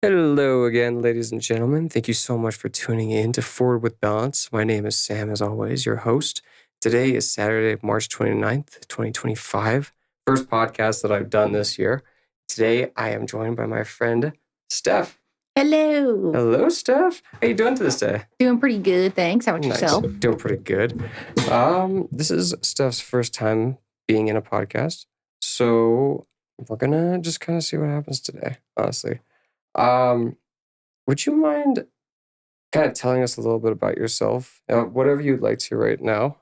Hello again, ladies and gentlemen. Thank you so much for tuning in to Forward with Balance. My name is Sam, as always, your host. Today is Saturday, March 29th, 2025. First podcast that I've done this year. Today, I am joined by my friend, Steph. Hello. Hello, Steph. How you doing to this day? Doing pretty good, thanks. How about Nice. yourself? Doing pretty good. This is Steph's first time being in a podcast. So we're going to just kind of see what happens today, honestly. Would you mind kind of telling us a little bit about yourself, whatever you'd like to right now?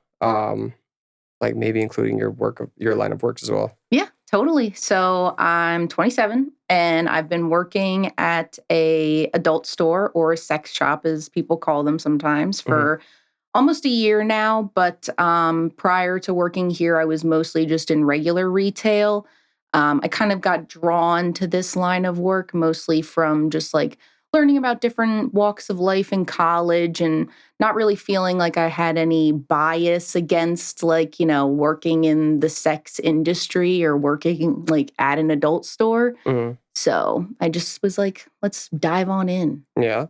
Like maybe including your line of work as well. Yeah, totally. So I'm 27 and I've been working at a adult store or a sex shop, as people call them sometimes, for almost a year now. But prior to working here, I was mostly just in regular retail. I kind of got drawn to this line of work mostly from just like learning about different walks of life in college and not really feeling like I had any bias against like, working in the sex industry or working like at an adult store. So I just was like, let's dive on in. Yeah.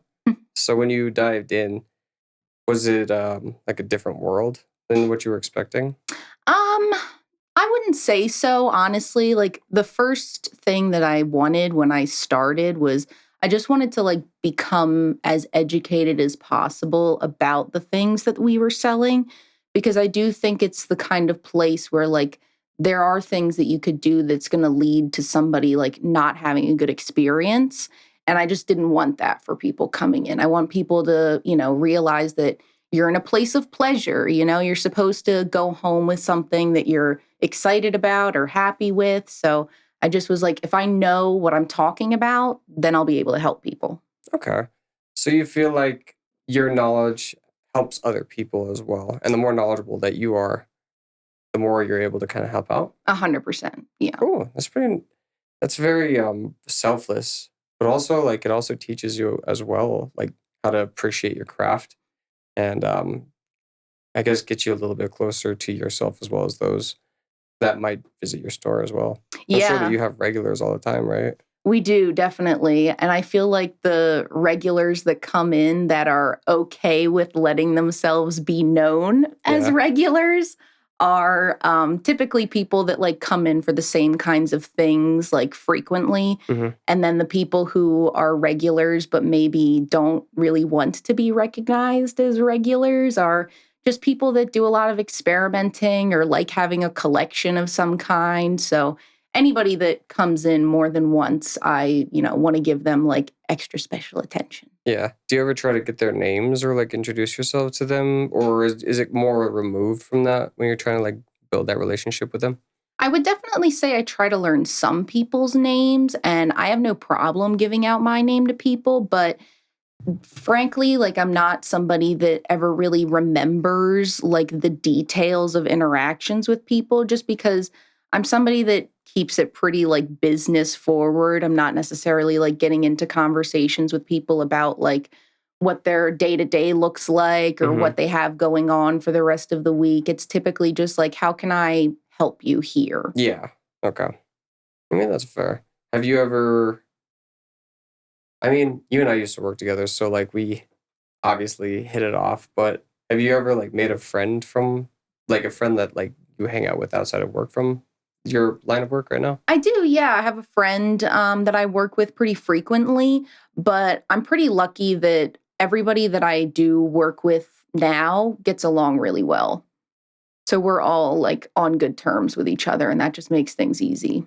So when you dived in, was it like a different world than what you were expecting? I wouldn't say so, honestly. Like the first thing that I wanted when I started was I just wanted to like become as educated as possible about the things that we were selling because I do think it's the kind of place where like there are things that you could do that's going to lead to somebody like not having a good experience. And I just didn't want that for people coming in. I want people to, realize that you're in a place of pleasure. You're supposed to go home with something that you're excited about or happy with. So I just was like, if I know what I'm talking about, then I'll be able to help people. Okay. So you feel like your knowledge helps other people as well. And the more knowledgeable that you are, the more you're able to kind of help out. 100%. Yeah. Cool. That's very selfless, but also like it also teaches you as well, like how to appreciate your craft and I guess get you a little bit closer to yourself as well as those that might visit your store as well. I'm sure that Yeah, you have regulars all the time, right? we do definitely. And I feel like the regulars that come in that are okay with letting themselves be known as Yeah. regulars are typically people that like come in for the same kinds of things like frequently. And then the people who are regulars but maybe don't really want to be recognized as regulars are just people that do a lot of experimenting or like having a collection of some kind. So anybody that comes in more than once, I, want to give them like extra special attention. Yeah. Do you ever try to get their names or like introduce yourself to them? Or is it more removed from that when you're trying to like build that relationship with them? I would definitely say I try to learn some people's names, and I have no problem giving out my name to people, but frankly, like I'm not somebody that ever really remembers like the details of interactions with people just because I'm somebody that keeps it pretty like business forward. I'm not necessarily like getting into conversations with people about like what their day to day looks like or what they have going on for the rest of the week. It's typically just like, how can I help you here? Yeah. Okay. I mean, that's fair. Have you ever, I mean, you and I used to work together, so like we obviously hit it off, but have you ever like made a friend from like a friend that like you hang out with outside of work from your line of work right now? I do, yeah. I have a friend that I work with pretty frequently, but I'm pretty lucky that everybody that I do work with now gets along really well. So we're all like on good terms with each other, and that just makes things easy.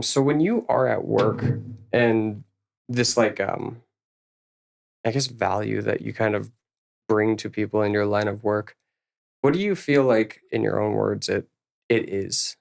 So when you are at work and this like I guess value that you kind of bring to people in your line of work, what do you feel like in your own words it is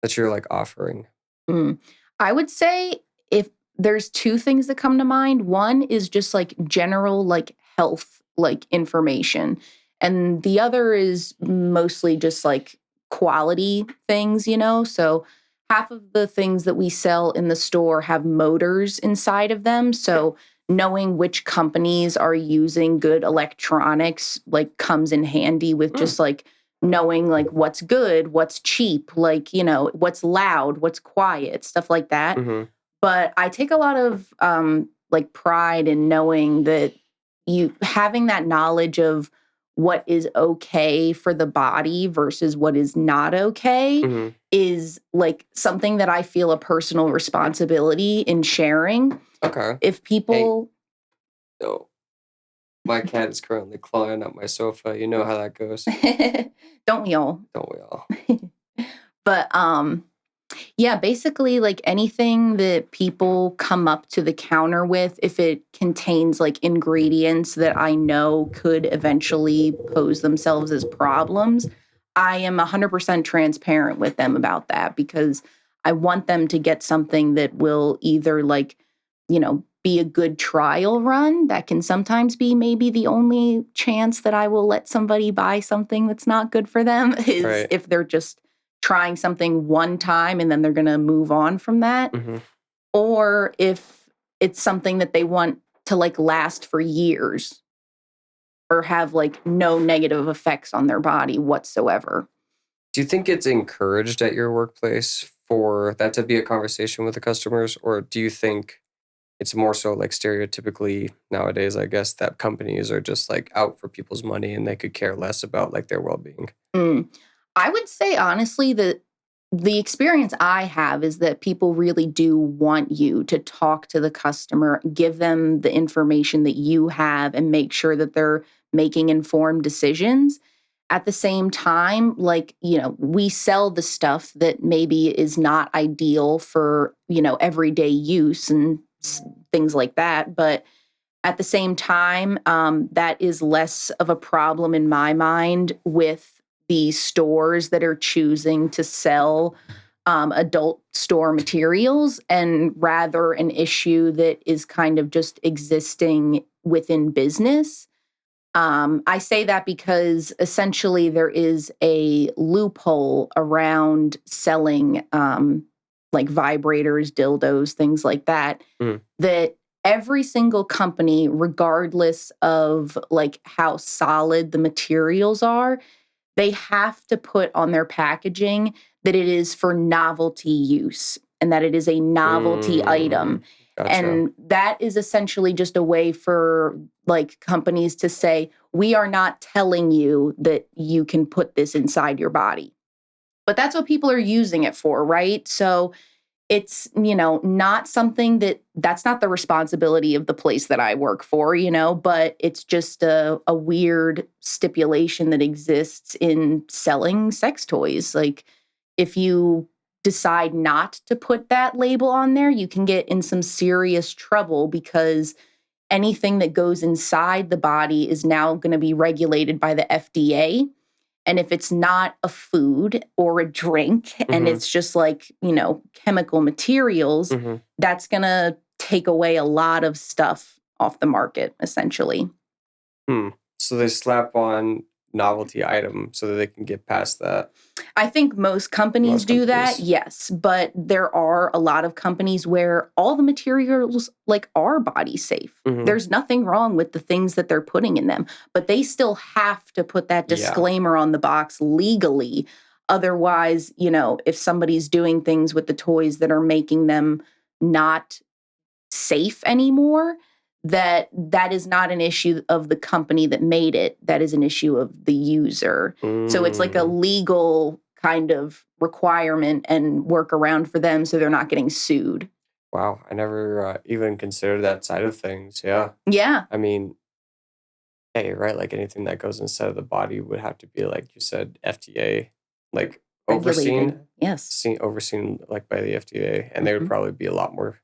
that you're like offering? Mm. I would say if there's two things that come to mind, one is just like general like health like information. And the other is mostly just like quality things. So half of the things that we sell in the store have motors inside of them. So knowing which companies are using good electronics like comes in handy with just like knowing like what's good, what's cheap, like, what's loud, what's quiet, stuff like that. Mm-hmm. But I take a lot of like pride in knowing that you having that knowledge of what is okay for the body versus what is not okay Hmm. is like something that I feel a personal responsibility in sharing. Okay. If Hey, people no, my cat is currently clawing up my sofa. You know how that goes, don't we all? don't we all? But yeah, basically like anything that people come up to the counter with, if it contains like ingredients that I know could eventually pose themselves as problems, I am 100% transparent with them about that because I want them to get something that will either like, be a good trial run. That can sometimes be maybe the only chance that I will let somebody buy something that's not good for them is Right. if they're just trying something one time and then they're going to move on from that. Hmm. Or if it's something that they want to like last for years or have like no negative effects on their body whatsoever. Do you think it's encouraged at your workplace for that to be a conversation with the customers, or do you think it's more so like stereotypically nowadays, I guess, that companies are just like out for people's money and they could care less about like their well-being? Mm. I would say honestly that the experience I have is that people really do want you to talk to the customer, give them the information that you have, and make sure that they're making informed decisions. At the same time, like, we sell the stuff that maybe is not ideal for, everyday use and things like that. But at the same time, that is less of a problem in my mind with the stores that are choosing to sell adult store materials and rather an issue that is kind of just existing within business. I say that because essentially there is a loophole around selling like vibrators, dildos, things like that, Mm. that every single company, regardless of like how solid the materials are, they have to put on their packaging that it is for novelty use and that it is a novelty item. Mm. Gotcha. And that is essentially just a way for like companies to say, we are not telling you that you can put this inside your body. But that's what people are using it for, right? So it's, not something that's not the responsibility of the place that I work for, but it's just a weird stipulation that exists in selling sex toys. Like if you decide not to put that label on there, you can get in some serious trouble because anything that goes inside the body is now going to be regulated by the FDA. And if it's not a food or a drink and Hmm. it's just like, chemical materials, Hmm. that's going to take away a lot of stuff off the market, essentially. Hmm. So they slap on novelty item so that they can get past that. I think most companies Most do that, companies. yes, but there are a lot of companies where all the materials like are body safe. Hmm. There's nothing wrong with the things that they're putting in them, but they still have to put that Yeah. disclaimer on the box legally. Otherwise, if somebody's doing things with the toys that are making them not safe anymore, that is not an issue of the company that made it. That is an issue of the user. So it's like a Mm. legal kind of requirement and workaround for them so they're not getting sued. Wow. I never even considered that side of things. Yeah. Yeah, I mean, yeah, you're right. Like anything that goes inside of the body would have to be, like you said, FDA, like regulated. Yes. overseen like by the FDA, and they would Mhm. probably be a lot more.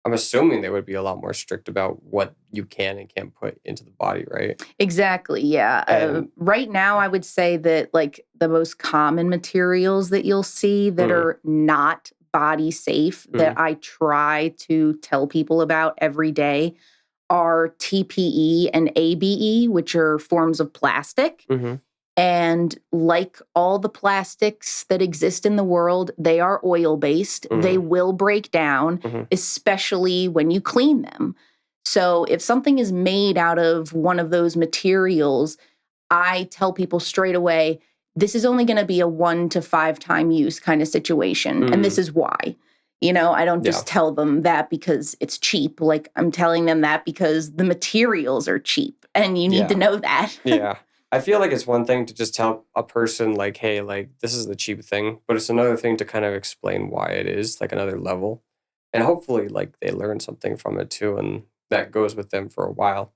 I'm assuming they would be a lot more strict about what you can and can't put into the body, right? Exactly. Yeah. And Right now, I would say that like the most common materials that you'll see that mm, are not body safe that mm, I try to tell people about every day are TPE and ABE, which are forms of plastic. mm-hmm, And like all the plastics that exist in the world, they are oil based. They mm, will break down, mm-hmm, especially when you clean them. So if something is made out of one of those materials, I tell people straight away, this is only going to be a 1 to 5 time use kind of situation. And this mm, is why. I don't Yeah. just tell them that because it's cheap. Like, I'm telling them that because the materials are cheap and you need to Yeah. know that. Yeah. I feel like it's one thing to just tell a person like, hey, like this is the cheap thing, but it's another thing to kind of explain why it is, like another level. And hopefully like they learn something from it too, and that goes with them for a while.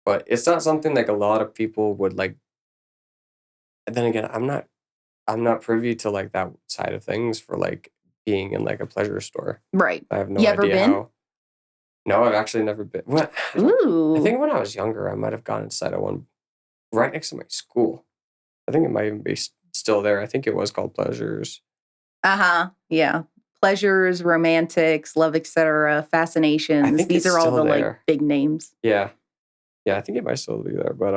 But it's not something like a lot of people would like. And then again, I'm not privy to like that side of things for like being in like a pleasure store. Right. I have no You ever idea been? how. No, I've actually never been. What? I Ooh. think when I was younger, I might have gone inside of one right next to my school. I think it might even be still there. I think it was called Pleasures. Uh-huh. Yeah. Pleasures, romantics, love, etc., I fascinations. think These it's are all still the like there. big names. Yeah. Yeah, I think it might still be there. But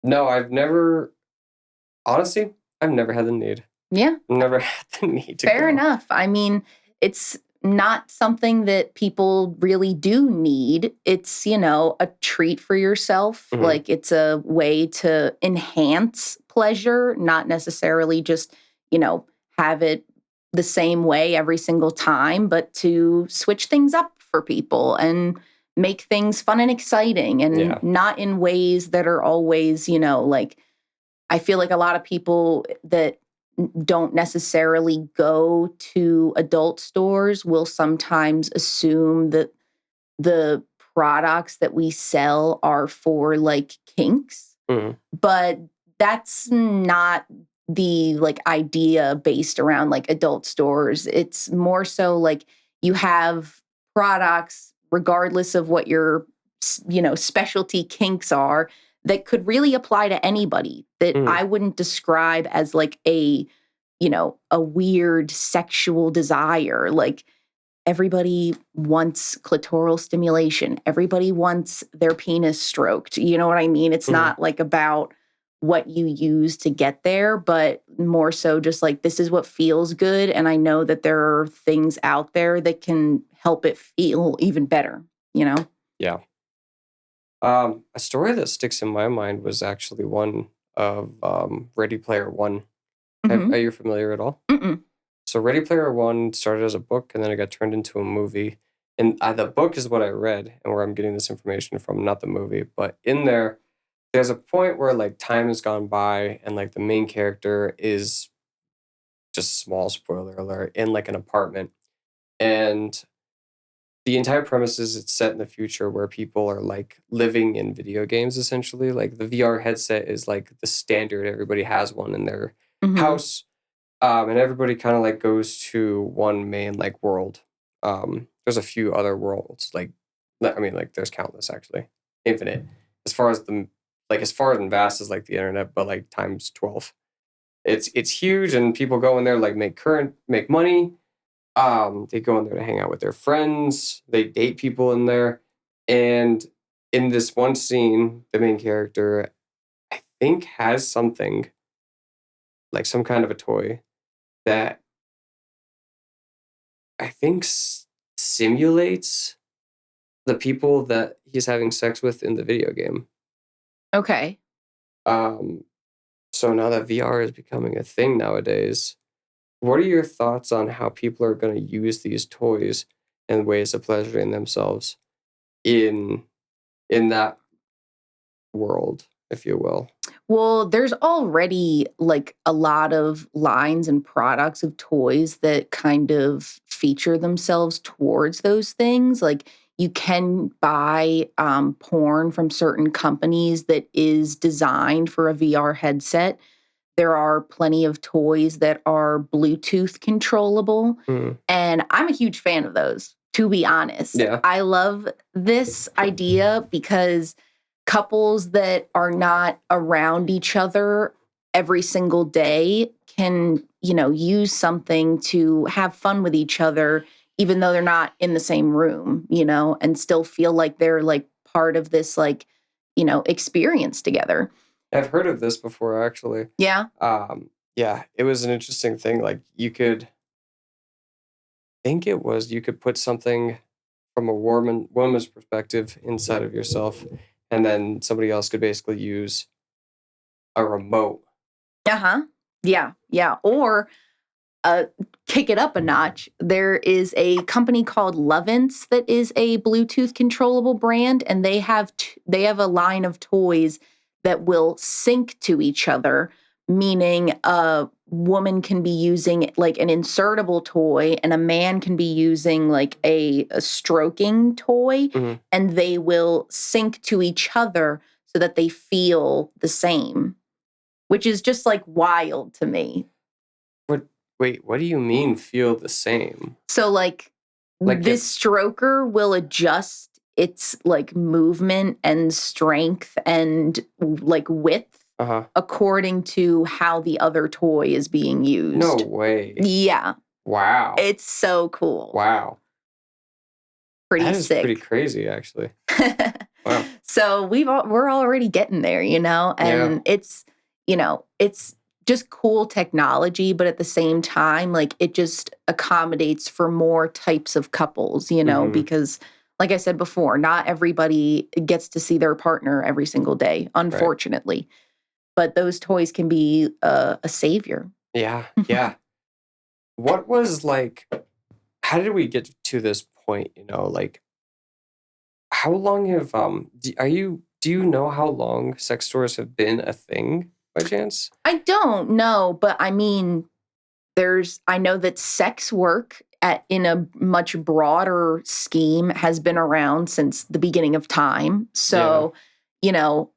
no, I've never honestly, I've never had the need. Yeah. Never had the need to Fair go. enough. I mean, it's not something that people really do need. It's, a treat for yourself. Hmm. Like, it's a way to enhance pleasure, not necessarily just, have it the same way every single time, but to switch things up for people and make things fun and exciting and Yeah. not in ways that are always, like, I feel like a lot of people that don't necessarily go to adult stores will sometimes assume that the products that we sell are for like kinks, Hmm. but that's not the like idea based around like adult stores. It's more so like you have products regardless of what your specialty kinks are that could really apply to anybody, that Hmm. I wouldn't describe as like a weird sexual desire. Like, everybody wants clitoral stimulation. Everybody wants their penis stroked. You know what I mean? It's Hmm. not like about what you use to get there, but more so just like, this is what feels good. And I know that there are things out there that can help it feel even better, you know? Yeah. A story that sticks in my mind was actually one of Ready Player One. Are Mm-hmm. you familiar at all? Mm-mm. So Ready Player One started as a book, and then it got turned into a movie. And the book is what I read, and where I'm getting this information from, not the movie. But in there, there's a point where like time has gone by, and like the main character is just small spoiler alert in like an apartment, and the entire premise is it's set in the future where people are like living in video games essentially. Like the VR headset is like the standard; everybody has one in their Mm-hmm. house. And everybody kind of like goes to one main like world. There's a few other worlds, like I mean, like there's countless actually, infinite. As far as the like as far and vast as like the internet, but like times 12. It's huge, and people go in there like make money. They go in there to hang out with their friends. They date people in there, and in this one scene, the main character I think has something like some kind of a toy that I think simulates the people that he's having sex with in the video game. Okay. Um, so now that VR is becoming a thing nowadays, what are your thoughts on how people are going to use these toys and ways of pleasuring themselves in that world, if you will? Well, there's already like a lot of lines and products of toys that kind of feature themselves towards those things. Like, you can buy porn from certain companies that is designed for a VR headset. There are plenty of toys that are Bluetooth controllable. Mm, And I'm a huge fan of those, to be honest. yeah. I love this idea because couples that are not around each other every single day can, use something to have fun with each other, even though they're not in the same room, and still feel like they're like part of this, like, experience together. I've heard of this before, actually. Yeah. Yeah, it was an interesting thing. Like you could think it was you could put something from a woman's perspective inside of yourself, and then somebody else could basically use a remote. Uh huh. Yeah. Yeah. Or kick it up a notch, there is a company called Lovance that is a Bluetooth controllable brand, and they have a line of toys that will sync to each other, meaning a woman can be using like an insertable toy and a man can be using like a stroking toy, Mhm. and they will sync to each other so that they feel the same, which is just like wild to me. Wait, what do you mean feel the same? So like Like this if stroker will adjust its like movement and strength and like width uh-huh. according to how the other toy is being No used. way. Yeah, Wow. it's so cool. Wow. Pretty That is pretty sick. crazy, actually. Wow. So we're already getting there, Yeah. and it's just cool technology, but at the same time, like it just accommodates for more types of couples, Mhm. because like I said before, not everybody gets to see their partner every single day, Right. unfortunately. But those toys can be a savior. Yeah. Yeah. What was like how did we get to this point, like how long have do you know how long sex stores have been a thing by chance? I don't know, but I mean, I know that sex work in a much broader scheme has been around since the beginning of time. Yeah. So, you know,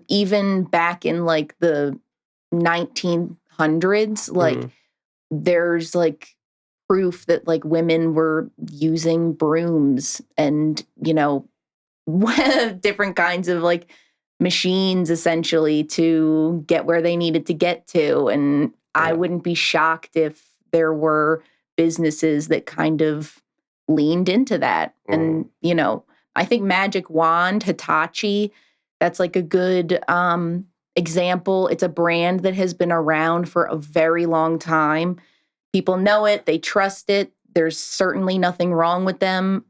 even back in like the 1900s, like Mhm. there's like proof that like women were using brooms and, different kinds of like machines essentially to get where they needed to get to. And I Yeah. wouldn't be shocked if there were businesses that kind of leaned into that. Mm. And, I think Magic Wand, Hitachi, that's like a good example. It's a brand that has been around for a very long time. People know it, they trust it. There's certainly nothing wrong with them.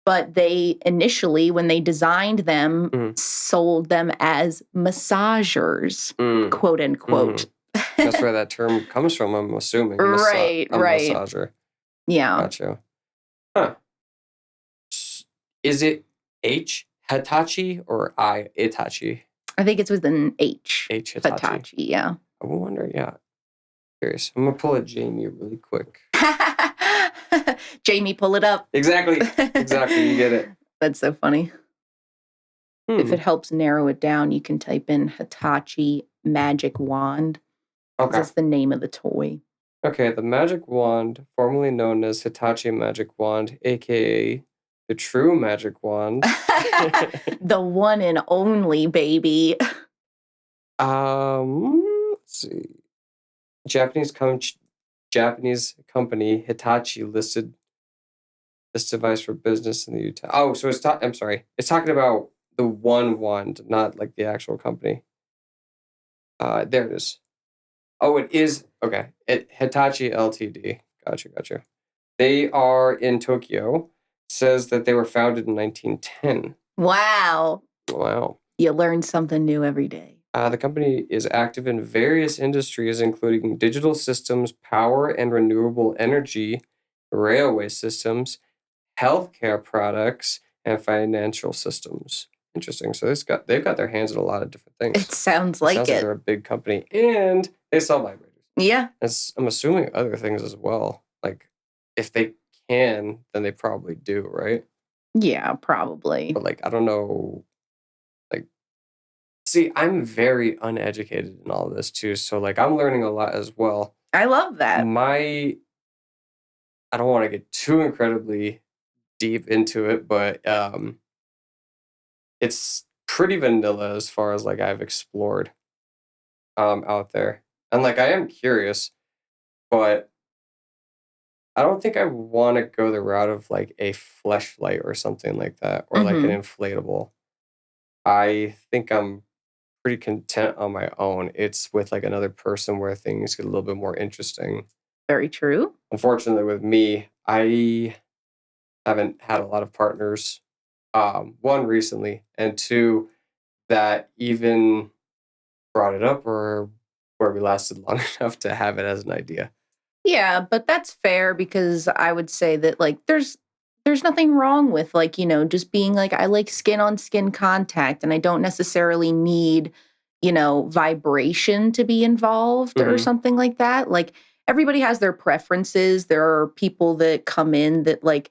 But they initially, when they designed them, Mhm. sold them as massagers, Mm. quote unquote. Mhm. That's where that term comes from, I'm assuming. Right, A right. massager. Yeah. Gotcha. Huh. Is it H Hitachi or I Itachi? I think it's with an H. H Hitachi. Hitachi, yeah. I wonder, yeah. Curious. I'm gonna pull a Jamie really quick. Jamie, pull it up. Exactly. Exactly. You get it. That's so funny. If it Hmm. helps narrow it down, you can type in Hitachi Magic Wand. Okay. That's the name of the toy. Okay. The magic wand, formerly known as Hitachi Magic Wand, aka the true magic wand. The one and only, baby. Let's see. Japanese com- Japanese company Hitachi listed this device for business in the Utah. Oh, so I'm sorry. It's talking about the one wand, not like the actual company. There it is. Oh, it is okay. Hitachi Ltd. Gotcha, gotcha. They are in Tokyo. Says that they were founded in 1910. Wow. Wow. You learn something new every day. The company is active in various industries, including digital systems, power and renewable energy, railway systems, healthcare products, and financial systems. Interesting. So they've got their hands in a lot of different It things. sounds It like sounds like they're it. a big company, and they sell vibrators. Yeah. I'm assuming other things as well. Like if they can, then they probably do, right? Yeah, probably. But like I don't know. Like, see, I'm very uneducated in all of this too, so like I'm learning a lot as well. I love that. My I don't want to get too incredibly deep into it, but it's pretty vanilla as far as like I've explored out there. And like I am curious, but I don't think I want to go the route of like a fleshlight or something like that, or like an Hmm. inflatable. I think I'm pretty content on my own. It's with like another person where things get a little bit more interesting. Very true. Unfortunately, with me, I haven't had a lot of partners. One recently, and two that even brought it up or where we lasted long enough to have it as an idea. Yeah, but that's fair because I would say that like there's nothing wrong with like, just being like I like skin on skin contact and I don't necessarily need, vibration to be involved or Hmm. something like that. Like everybody has their preferences. There are people that come in that like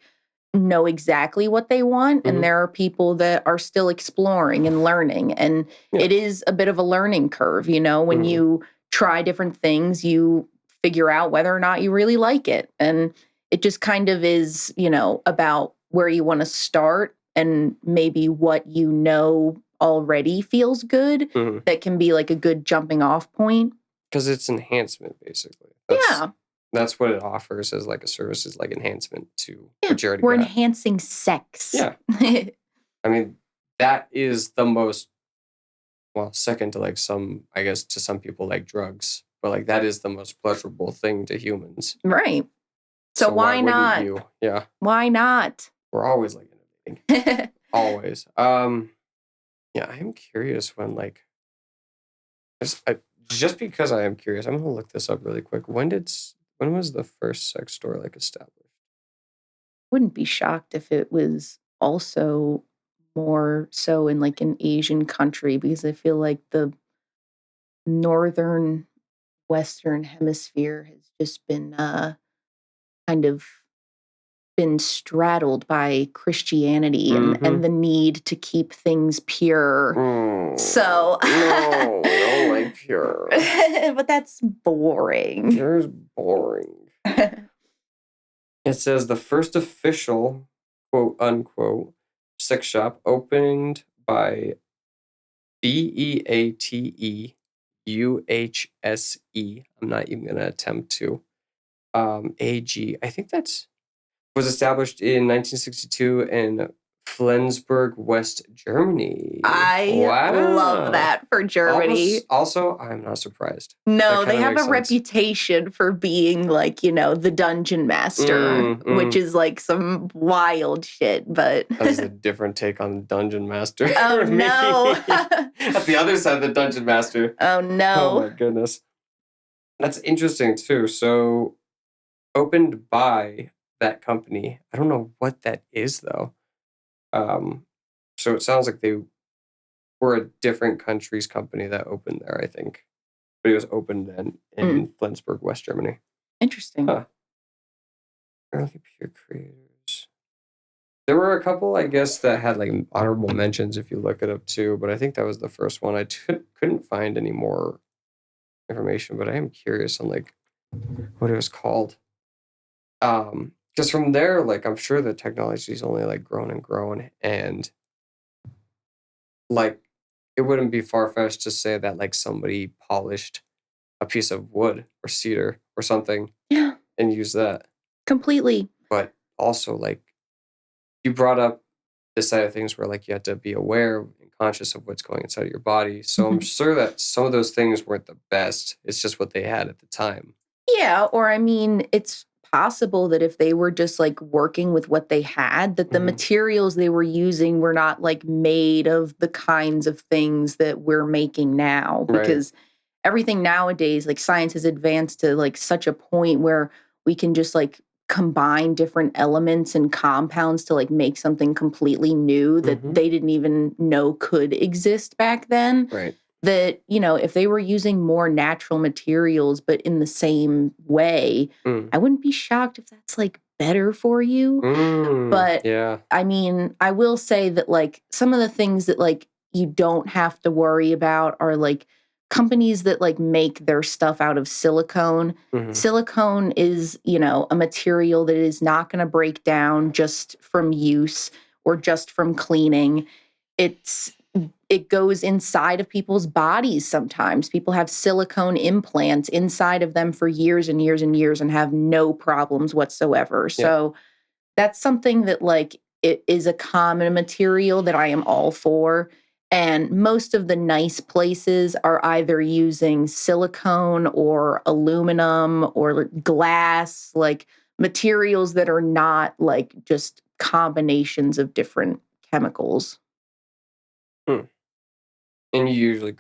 know exactly what they want and Hmm. there are people that are still exploring and learning and Yeah. it is a bit of a learning curve, when Hmm. you try different things, you figure out whether or not you really like it. And it just kind of is, about where you want to start and maybe what already feels good Hmm. that can be like a good jumping off point. Because it's enhancement, basically. Yeah. That's what it offers as like a service, is like enhancement to Yeah. what you already We're got. enhancing sex. Yeah. I mean, that is the most, well, second to like some, I guess, to some people like drugs, but like that is the most pleasurable thing to humans. Right. So So why why wouldn't not? you? Yeah. Why not? We're always like innovating. Always. Yeah, I am curious when like just because I am curious, I'm gonna look this up really quick. When was the first sex store like established? Wouldn't be shocked if it was also more so in like an Asian country because I feel like the northern western hemisphere has just been kind of been straddled by Christianity and Mm-hmm. the need to keep things pure. So No, we don't like pure. but that's boring. Pure's boring. It says the first official quote unquote sex shop opened by BEATEUHSE. I'm not even gonna attempt to. AG. I think that's was established in 1962 in Flensburg, West Germany. I love Wow. that for Germany. Also, I'm not surprised. That No, kind they of have makes a sense. reputation for being like, the dungeon master, which is like some wild shit, but That's a different take on Dungeon Master. oh Me. no. At the other side of the Dungeon Master. Oh Oh no. my goodness. That's interesting too. So, opened by that company. I don't know what that is though. Um, so it sounds like they were a different country's company that opened there, I think. But it was opened then Mm, in Flensburg, West Germany. interesting. Huh. Early pure creators. There were a couple, I guess, that had like honorable mentions if you look it up too, but I think that was the first one. Couldn't find any more information, but I am curious on like what it was called. Because from there, like I'm sure the technology's only like grown and grown, and like it wouldn't be far fetched to say that like somebody polished a piece of wood or cedar or something Yeah, and used that. completely. But also like you brought up this side of things where like you have to be aware and conscious of what's going inside of your body. So I'm sure that some of those things weren't the best. It's just what they had at the time. Yeah, or I mean, it's possible that if they were just like working with what they had, that the Mhm. materials they were using were not like made of the kinds of things that we're making now. Right. Because everything nowadays, like science has advanced to like such a point where we can just like combine different elements and compounds to like make something completely new that Hmm. they didn't even know could exist back then. Right. That, if they were using more natural materials, but in the same way, Mm. I wouldn't be shocked if that's like better for you. But Yeah. I mean, I will say that like some of the things that like you don't have to worry about are like companies that like make their stuff out of silicone. Hmm. Silicone is, a material that is not going to break down just from use or just from cleaning. It's it goes inside of people's bodies sometimes. People have silicone implants inside of them for years and years and years and have no problems whatsoever. Yeah. So that's something that like it is a common material that I am all for. And most of the nice places are either using silicone or aluminum or glass, like materials that are not like just combinations of different chemicals. Hmm. And you usually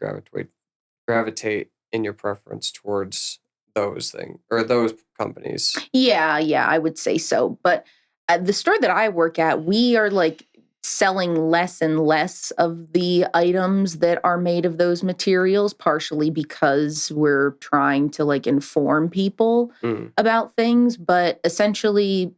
gravitate in your preference towards those things or those companies. Yeah, I would say so. But at the store that I work at, we are like selling less and less of the items that are made of those materials, partially because we're trying to like inform people Mm, about things. But essentially,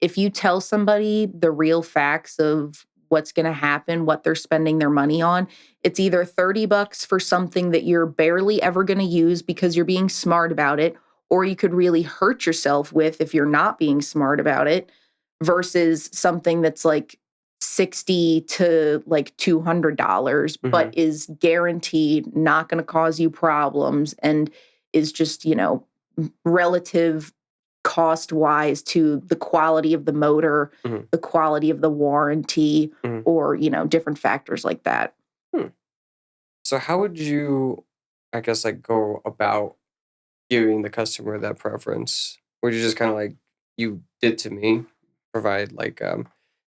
if you tell somebody the real facts of what's going to happen, what they're spending their money on, it's either $30 for something that you're barely ever going to use because you're being smart about it, or you could really hurt yourself with if you're not being smart about it, versus something that's like 60 to like $200 but hmm is guaranteed not going to cause you problems and is just, relative cost wise to the quality of the motor, hmm the quality of the warranty, hmm or, different factors like that. Hmm. So how would you, I guess, like go about giving the customer that preference? Would you just kind of like you did to me, provide like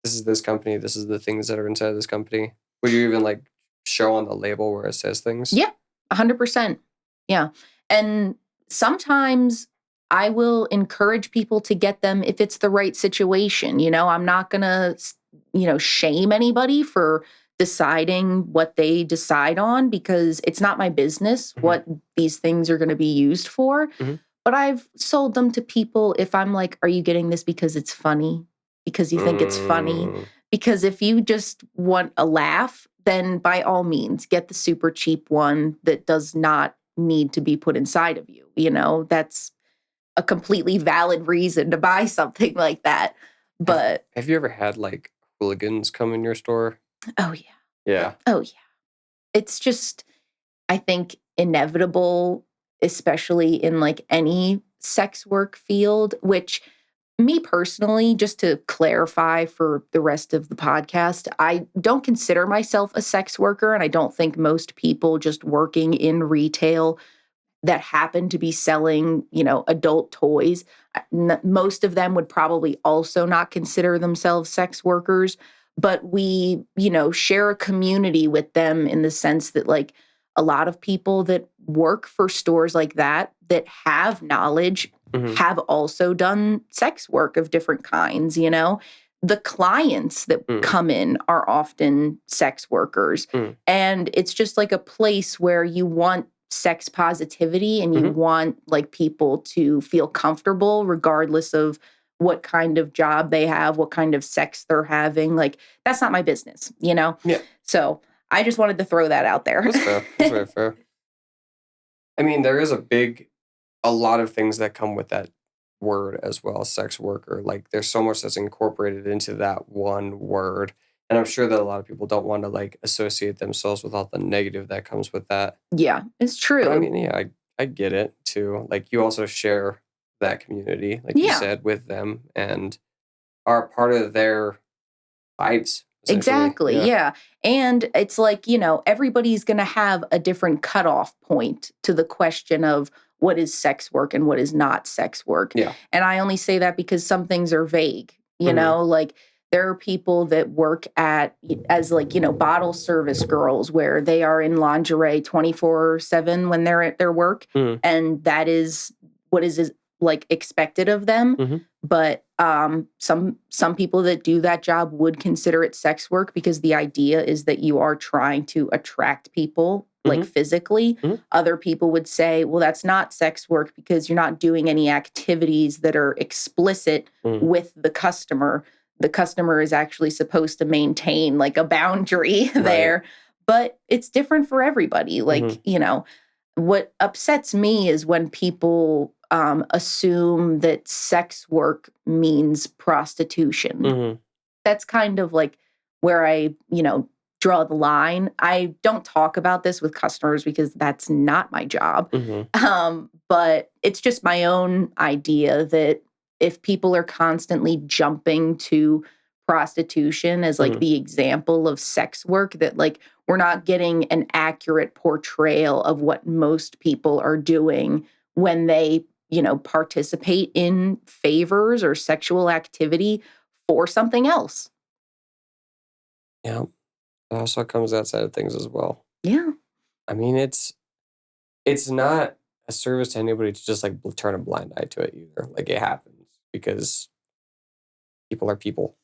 this is this company, this is the things that are inside this company? Would you even like show on the label where it says things? Yeah, 100%. Yeah. And sometimes I will encourage people to get them if it's the right situation. I'm not going to, shame anybody for deciding what they decide on because it's not my business hmm what these things are going to be used for. hmm But I've sold them to people if I'm like, are you getting this because it's funny? Because you think it's funny? Mm, Because if you just want a laugh, then by all means, get the super cheap one that does not need to be put inside of you. That's a completely valid reason to buy something like that. have But Have you ever had like hooligans come in your store? oh, yeah. Yeah. Oh, yeah. It's just, I think, inevitable, especially in like any sex work field, which me personally, just to clarify for the rest of the podcast, I don't consider myself a sex worker. And I don't think most people just working in retail that happen to be selling, adult toys, most of them would probably also not consider themselves sex workers. But we, share a community with them in the sense that, like, a lot of people that work for stores like that have knowledge hmm have also done sex work of different kinds. The clients that mm come in are often sex workers. mm And it's just like a place where you want sex positivity and you hmm want like people to feel comfortable regardless of what kind of job they have, what kind of sex they're having. Like, that's not my business. Yeah, So I just wanted to throw that out there. that's fair. That's very fair. I mean, there is a lot of things that come with that word as well, sex worker. Like there's so much that's incorporated into that one word. And I'm sure that a lot of people don't want to like associate themselves with all the negative that comes with that. Yeah, it's But I true. mean, yeah, I get it too. Like you also share that community, like you Yeah. said, with them and are part of their lives, essentially. Exactly. Yeah. Yeah. And it's like, everybody's going to have a different cutoff point to the question of what is sex work and what is not sex work. Yeah. And I only say that because some things are vague, hmm like there are people that work as like, bottle service girls where they are in lingerie 24/7 when they're at their work. hmm And that is what is like expected of them. hmm But some people that do that job would consider it sex work because the idea is that you are trying to attract people like hmm physically. hmm Other people would say, well, that's not sex work because you're not doing any activities that are explicit hmm with the customer. The customer is actually supposed to maintain like a boundary Right. there, but it's different for everybody. hmm Like, what upsets me is when people assume that sex work means prostitution. hmm That's kind of like where I, draw the line. I don't talk about this with customers because that's not my job. hmm But it's just my own idea that if people are constantly jumping to prostitution as like hmm the example of sex work, that like we're not getting an accurate portrayal of what most people are doing when they, participate in favors or sexual activity for something else. Yeah. It also comes that side of things as well. Yeah. I mean, it's not. a service to anybody to just like turn a blind eye to it either. Like it happens because people are people.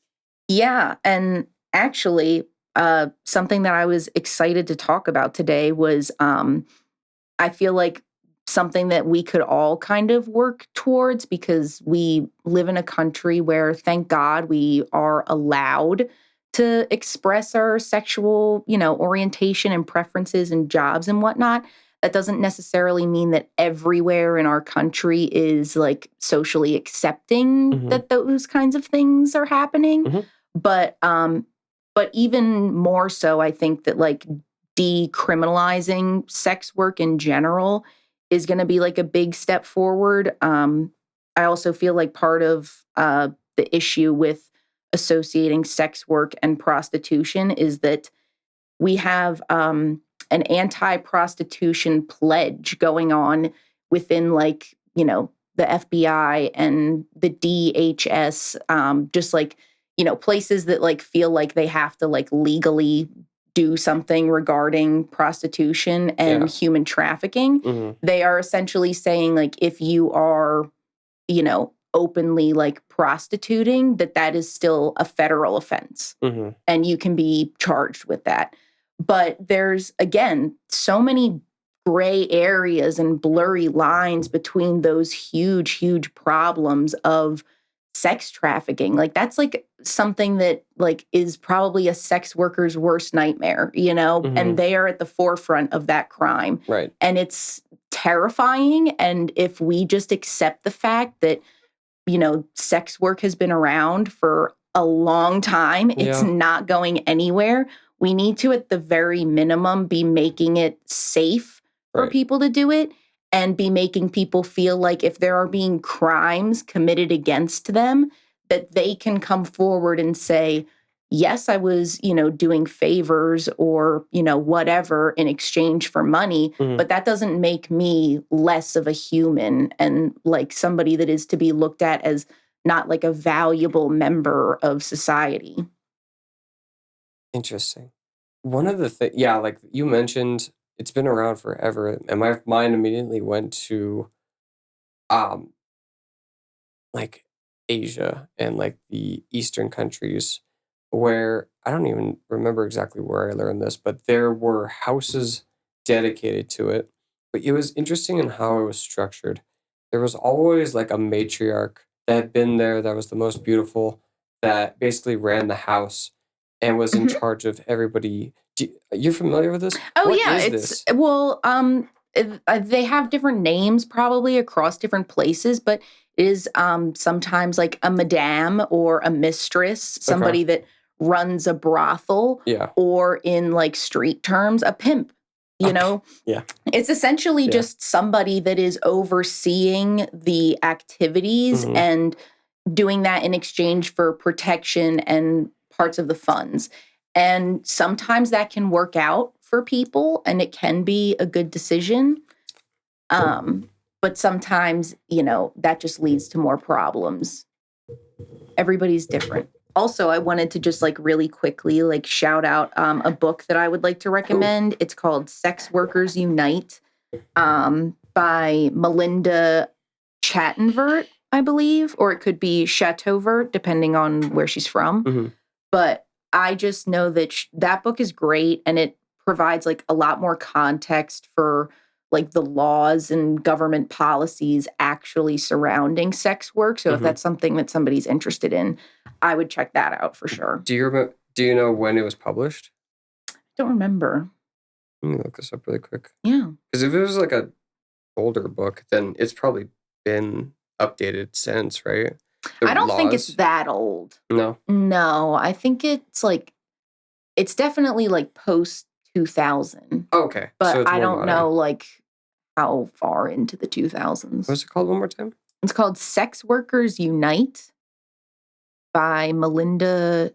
Yeah. And actually, something that I was excited to talk about today was I feel like something that we could all kind of work towards because we live in a country where, thank God, we are allowed to express our sexual, orientation and preferences and jobs and whatnot. That doesn't necessarily mean that everywhere in our country is like socially accepting Mhm. that those kinds of things are happening. Mhm. But even more so, I think that like decriminalizing sex work in general is going to be like a big step forward. I also feel like part of the issue with associating sex work and prostitution is that we have an anti-prostitution pledge going on within like the FBI and the DHS, just like places that like feel like they have to like legally do something regarding prostitution and Yeah. human trafficking. Mhm. They are essentially saying like if you are openly like prostituting, that is still a federal offense Mhm. and you can be charged with that. But there's, again, so many gray areas and blurry lines between those huge, huge problems of sex trafficking. Like that's like something that like is probably a sex worker's worst nightmare, Mhm. and they are at the forefront of that crime. Right. And it's terrifying. And if we just accept the fact that sex work has been around for a long time. It's Yeah. not going anywhere. We need to, at the very minimum, be making it safe for Right. people to do it and be making people feel like if there are being crimes committed against them, that they can come forward and say, yes, I was, doing favors or, whatever in exchange for money, Mhm. but that doesn't make me less of a human and like somebody that is to be looked at as not like a valuable member of society. Interesting. One of the things, yeah, like you mentioned, it's been around forever, and my mind immediately went to um like Asia and like the Eastern countries where I don't even remember exactly where I learned this, but there were houses dedicated to it. But it was interesting in how it was structured. There was always like a matriarch that had been there that was the most beautiful, that basically ran the house and was in Mhm. charge of everybody. You're familiar with this? Oh What yeah, is it's this? well, they have different names probably across different places, but it is sometimes like a madame or a mistress, Okay. somebody that runs a brothel, Yeah. or in like street terms, a pimp. You Okay. know, Yeah. it's essentially Yeah. just somebody that is overseeing the activities Mhm. and doing that in exchange for protection and parts of the funds. And sometimes that can work out for people and it can be a good decision. But sometimes, that just leads to more problems. Everybody's different. Also, I wanted to just like really quickly like shout out a book that I would like to recommend. It's called Sex Workers Unite, by Melinda Chattenvert, I believe, or it could be Chateauvert, depending on where she's from. Mhm. But I just know that that book is great and it provides like a lot more context for like the laws and government policies actually surrounding sex work. So if Mhm. that's something that somebody's interested in, I would check that out for sure. Do you know when it was published? Don't remember. Let me look this up really quick. Yeah. Because if it was like a older book, then it's probably been updated since, right? The I don't think it's laws? that old. No. No, I think it's definitely like post 2000, Oh, okay. So but it's I more don't modern. know like how far into the 2000s. What's it called one more time? It's called Sex Workers Unite by Melinda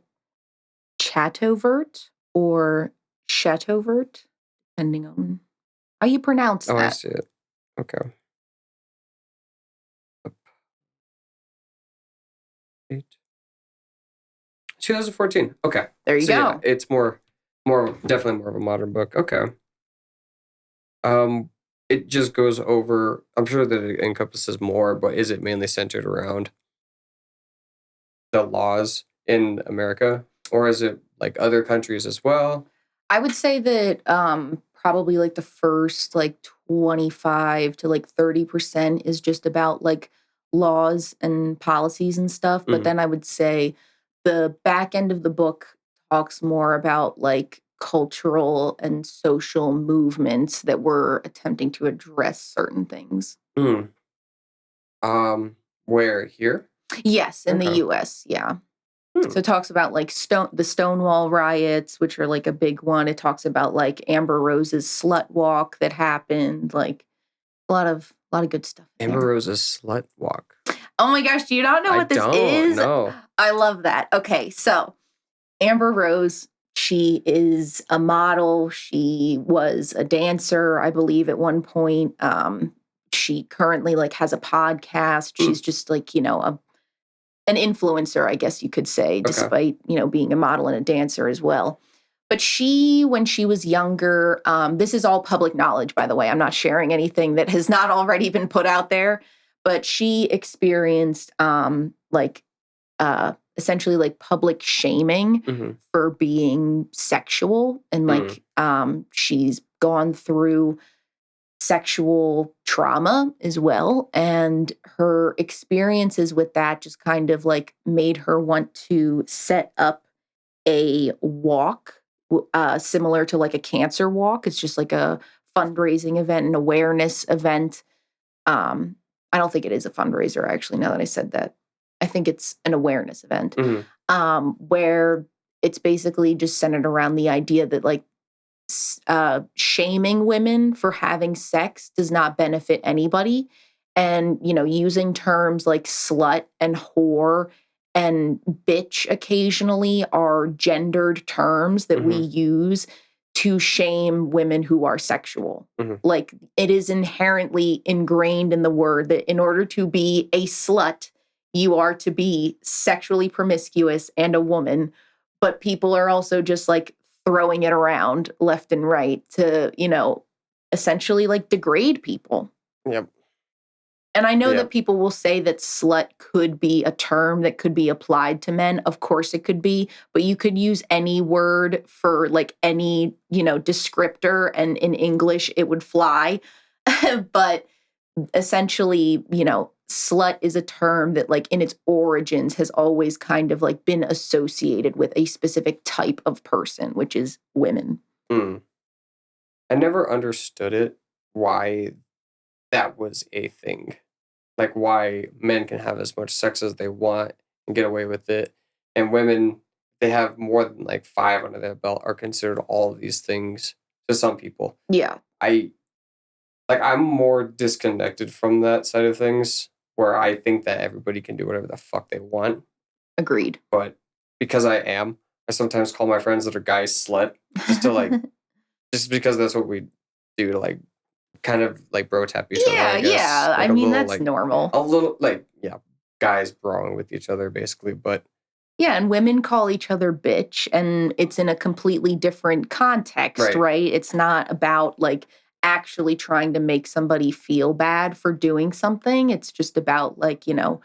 Chateauvert or Chateauvert, depending on how you pronounce Oh, I that. see it. Okay. Eight. 2014. Okay. There you So yeah, go. it's definitely more of a modern book. Okay. it just goes over, I'm sure that it encompasses more, but is it mainly centered around the laws in America? Or is it like other countries as well? I would say that probably like the first like 25 to like 30% is just about like laws and policies and stuff. But Mm, then I would say the back end of the book talks more about like cultural and social movements that were attempting to address certain things. mm. Where here? Yes, in the Okay. US. Yeah. Hmm. So it talks about like the Stonewall riots, which are like a big one. It talks about like Amber Rose's slut walk that happened, like a lot of good stuff in Amber there. Rose's slut walk. Oh my gosh, do you not know I what this don't is? know. I love that. Okay, so Amber Rose, she is a model. She was a dancer, I believe, at one point. She currently like has a podcast. Hmm. She's just like, an influencer, I guess you could say, Okay. despite, being a model and a dancer as well. But she, when she was younger, this is all public knowledge, by the way. I'm not sharing anything that has not already been put out there. But she experienced essentially like public shaming Mm-hmm. for being sexual. And Mm. like she's gone through sexual trauma as well. And her experiences with that just kind of like made her want to set up a walk similar to like a cancer walk. It's just like a fundraising event, an awareness event. Um, I don't think it is a fundraiser, actually, now that I said that. I think it's an awareness event Mm-hmm. where it's basically just centered around the idea that like shaming women for having sex does not benefit anybody. And, using terms like slut and whore and bitch occasionally are gendered terms that we Mm-hmm. use to shame women who are sexual. Mm-hmm. Like it is inherently ingrained in the word that in order to be a slut, you are to be sexually promiscuous and a woman. But people are also just like throwing it around left and right to, essentially like degrade people. Yep. And I know that Yep. people will say that slut could be a term that could be applied to men. Of course it could be, but you could use any word for like any, descriptor and in English it would fly. But essentially, slut is a term that like in its origins has always kind of like been associated with a specific type of person, which is women. Mm. I never understood it, why that was a thing. Like why men can have as much sex as they want and get away with it, and women, they have more than like five under their belt, are considered all of these things to some people. Yeah, I I'm more disconnected from that side of things, where I think that everybody can do whatever the fuck they want, agreed. but because I sometimes call my friends that are guys slut, just to like, just because that's what we do to like kind of like bro tap each other, I Yeah, guess. yeah. I Like a mean, little that's like normal. a little like, yeah, guys brawling with each other basically, but Yeah, and women call each other bitch, and it's in a completely different context, right. right? It's not about like actually trying to make somebody feel bad for doing something. It's just about like, you know,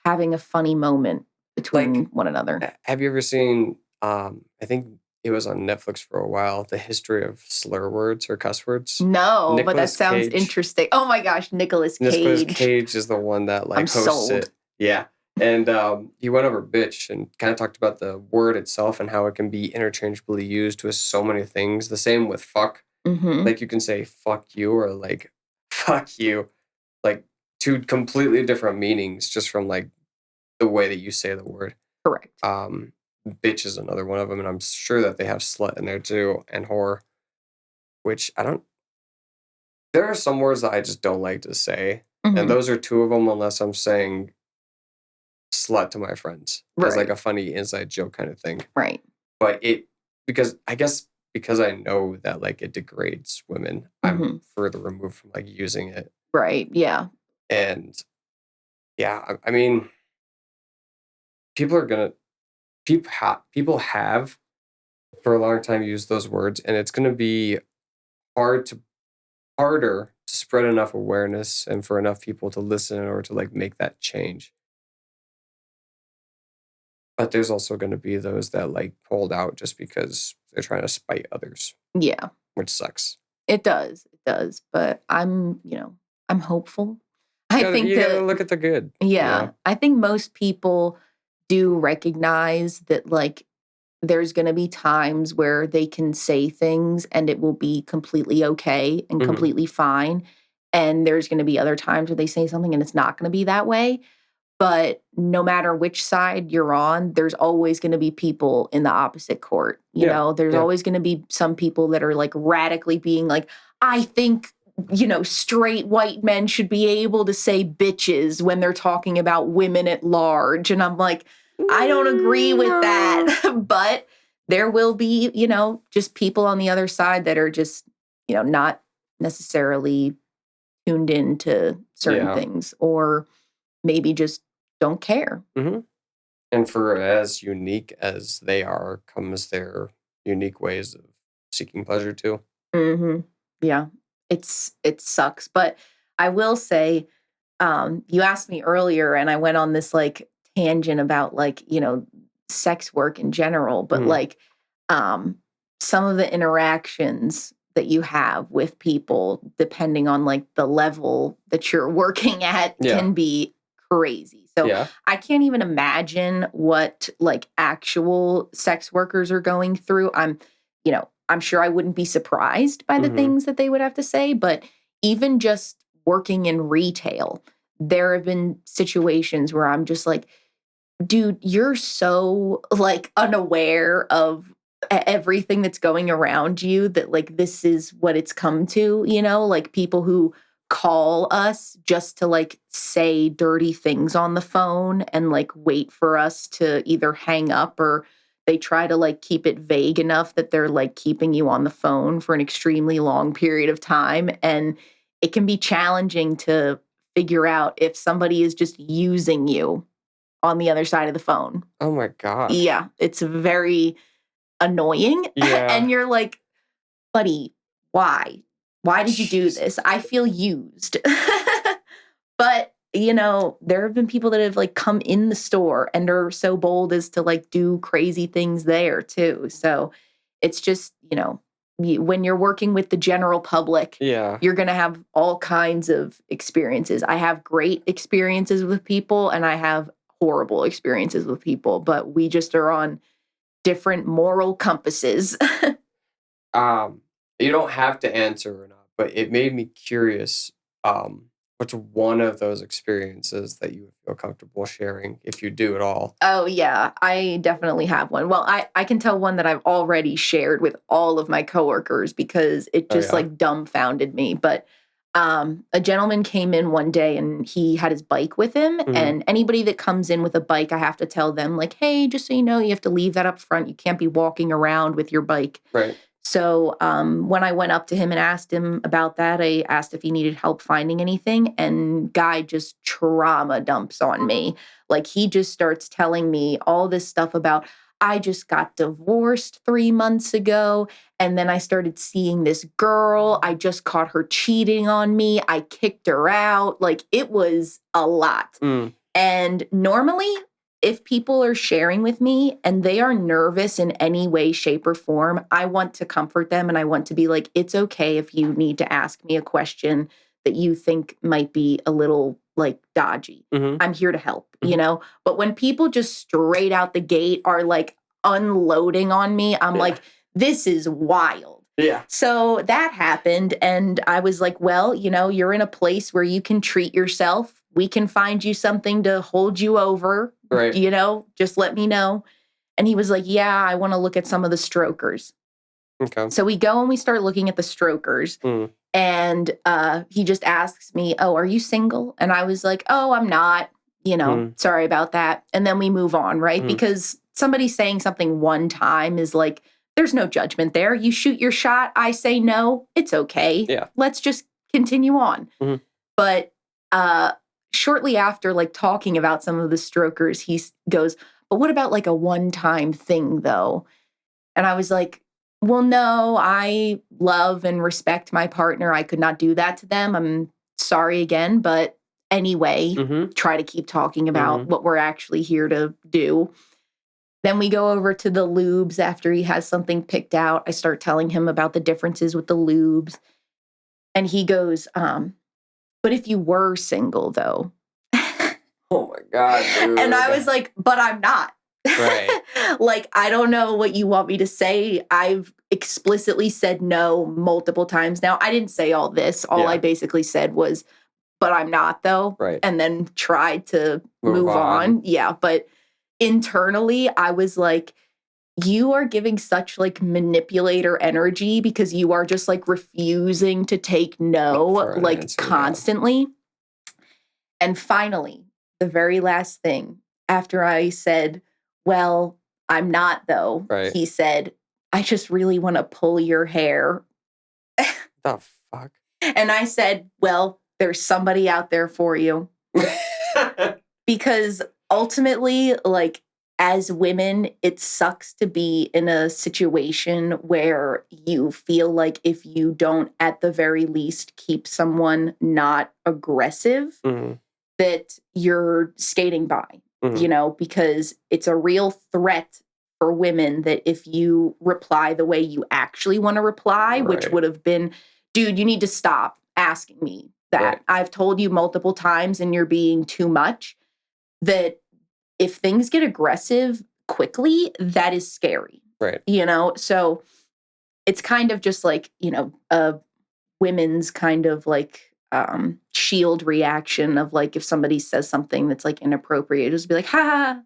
having a funny moment between Like, one another. have you ever seen I think it was on Netflix for a while, The History of Slur Words or Cuss Words? No, but that Nicolas sounds Cage. interesting. Oh my gosh, Nicolas Nicolas Cage. Cage is the one that I'm like hosts sold. it. Yeah. And he went over bitch and kind of talked about the word itself and how it can be interchangeably used with so many things. The same with fuck. Hmm. Like you can say fuck you or like fuck you. Like two completely different meanings just from like the way that you say the word. Correct. Um, bitch is another one of them, and I'm sure that they have slut in there too, and whore, which I don't. There are some words that I just don't like to say, and Hmm. those are two of them. Unless I'm saying slut to my friends as like Right. a funny inside joke kind of thing. Right. But it, because I guess because I know that like it degrades women, I'm Hmm. further removed from like using it, Right. Yeah. and yeah, I mean, people are gonna people have for a long time used those words, and it's gonna be hard to harder to spread enough awareness and for enough people to listen in order to like make that change. But there's also going to be those that like hold out just because they're trying to spite others, Yeah, which sucks. it does. It does. But I'm hopeful. I think You gotta that, look at the good. yeah, I think most people do recognize that, like, there's going to be times where they can say things and it will be completely okay and Hmm. completely fine. And there's going to be other times where they say something and it's not going to be that way. But no matter which side you're on, there's always going to be people in the opposite court. Yeah. There's Yeah. always going to be some people that are like radically being like, I think, straight white men should be able to say bitches when they're talking about women at large. And I'm like, I don't agree with that. But there will be, just people on the other side that are just, not necessarily tuned into certain Yeah. things, or maybe just don't care. Hmm. And for as unique as they are, comes their unique ways of seeking pleasure too. Hmm. Yeah, it sucks, but I will say, you asked me earlier, and I went on this like tangent about like sex work in general, but Hmm. like some of the interactions that you have with people, depending on like the level that you're working at, Yeah. can be crazy. So Yeah. I can't even imagine what like actual sex workers are going through. I'm sure I wouldn't be surprised by the Hmm. things that they would have to say, but even just working in retail, there have been situations where I'm just like, dude, you're so like unaware of everything that's going around you that like this is what it's come to, like people who call us just to like say dirty things on the phone and like wait for us to either hang up, or they try to like keep it vague enough that they're like keeping you on the phone for an extremely long period of time. And it can be challenging to figure out if somebody is just using you on the other side of the phone. Oh my gosh. Yeah, it's very annoying. Yeah. And you're like, buddy, why? Why did you do Jeez. this? I feel used. But, there have been people that have like come in the store and are so bold as to like do crazy things there too. So it's just, when you're working with the general public, Yeah. you're going to have all kinds of experiences. I have great experiences with people and I have horrible experiences with people, but we just are on different moral compasses. Um, you don't have to answer or not, but it made me curious. What's one of those experiences that you would feel comfortable sharing if you do at all? Oh, yeah, I definitely have one. Well, I can tell one that I've already shared with all of my coworkers because it Oh just yeah. like dumbfounded me. But a gentleman came in one day and he had his bike with him. Hmm. And anybody that comes in with a bike, I have to tell them, like, hey, just so you know, you have to leave that up front. You can't be walking around with your bike. Right. So when I went up to him and asked him about that, I asked if he needed help finding anything, and guy just trauma dumps on me. Like he just starts telling me all this stuff about, I just got divorced 3 months ago, and then I started seeing this girl. I just caught her cheating on me. I kicked her out. Like it was a lot. Mm. And normally, if people are sharing with me and they are nervous in any way, shape, or form, I want to comfort them and I want to be like, it's okay if you need to ask me a question that you think might be a little like dodgy. Hmm. I'm here to help, Mhm. But when people just straight out the gate are like unloading on me, I'm Yeah. like, this is wild. Yeah. So that happened. And I was like, well, you're in a place where you can treat yourself. We can find you something to hold you over, Right. just let me know. And he was like, yeah, I want to look at some of the strokers. Okay. So we go and we start looking at the strokers. Mm. And he just asks me, oh, are you single? And I was like, oh, I'm not, Mm. sorry about that. And then we move on, right? Mm. Because somebody saying something one time is like, there's no judgment there. You shoot your shot. I say no. It's okay. Yeah. Let's just continue on. Mhm. But shortly after, like talking about some of the strokers, he goes, but what about like a one-time thing though? And I was like, Well, no, I love and respect my partner. I could not do that to them. I'm sorry again, but anyway, Mm-hmm. try to keep talking about Mm-hmm. what we're actually here to do. Then we go over to the lubes after he has something picked out. I start telling him about the differences with the lubes. And he goes, but if you were single though. Oh my God, dude. And I was like, but I'm not. Right. Like, I don't know what you want me to say. I've explicitly said no multiple times now. I didn't say all this. All I basically said was, but I'm not though. Right. And then tried to move on. Yeah. But internally, I was like, you are giving such like manipulator energy because you are just like refusing to take no, like answer, constantly. And finally, the very last thing after I said, well, I'm not though, he said, I just really want to pull your hair. The fuck? And I said, well, there's somebody out there for you. Because ultimately, like, as women, it sucks to be in a situation where you feel like if you don't, at the very least, keep someone not aggressive, that you're skating by, you know, because it's a real threat for women that if you reply the way you actually want to reply, which would have been, dude, you need to stop asking me that. I've told you multiple times and you're being too much. That if things get aggressive quickly, that is scary. Right. You know, so it's kind of just like, you know, a women's kind of like shield reaction of like if somebody says something that's like inappropriate, just be like, ha.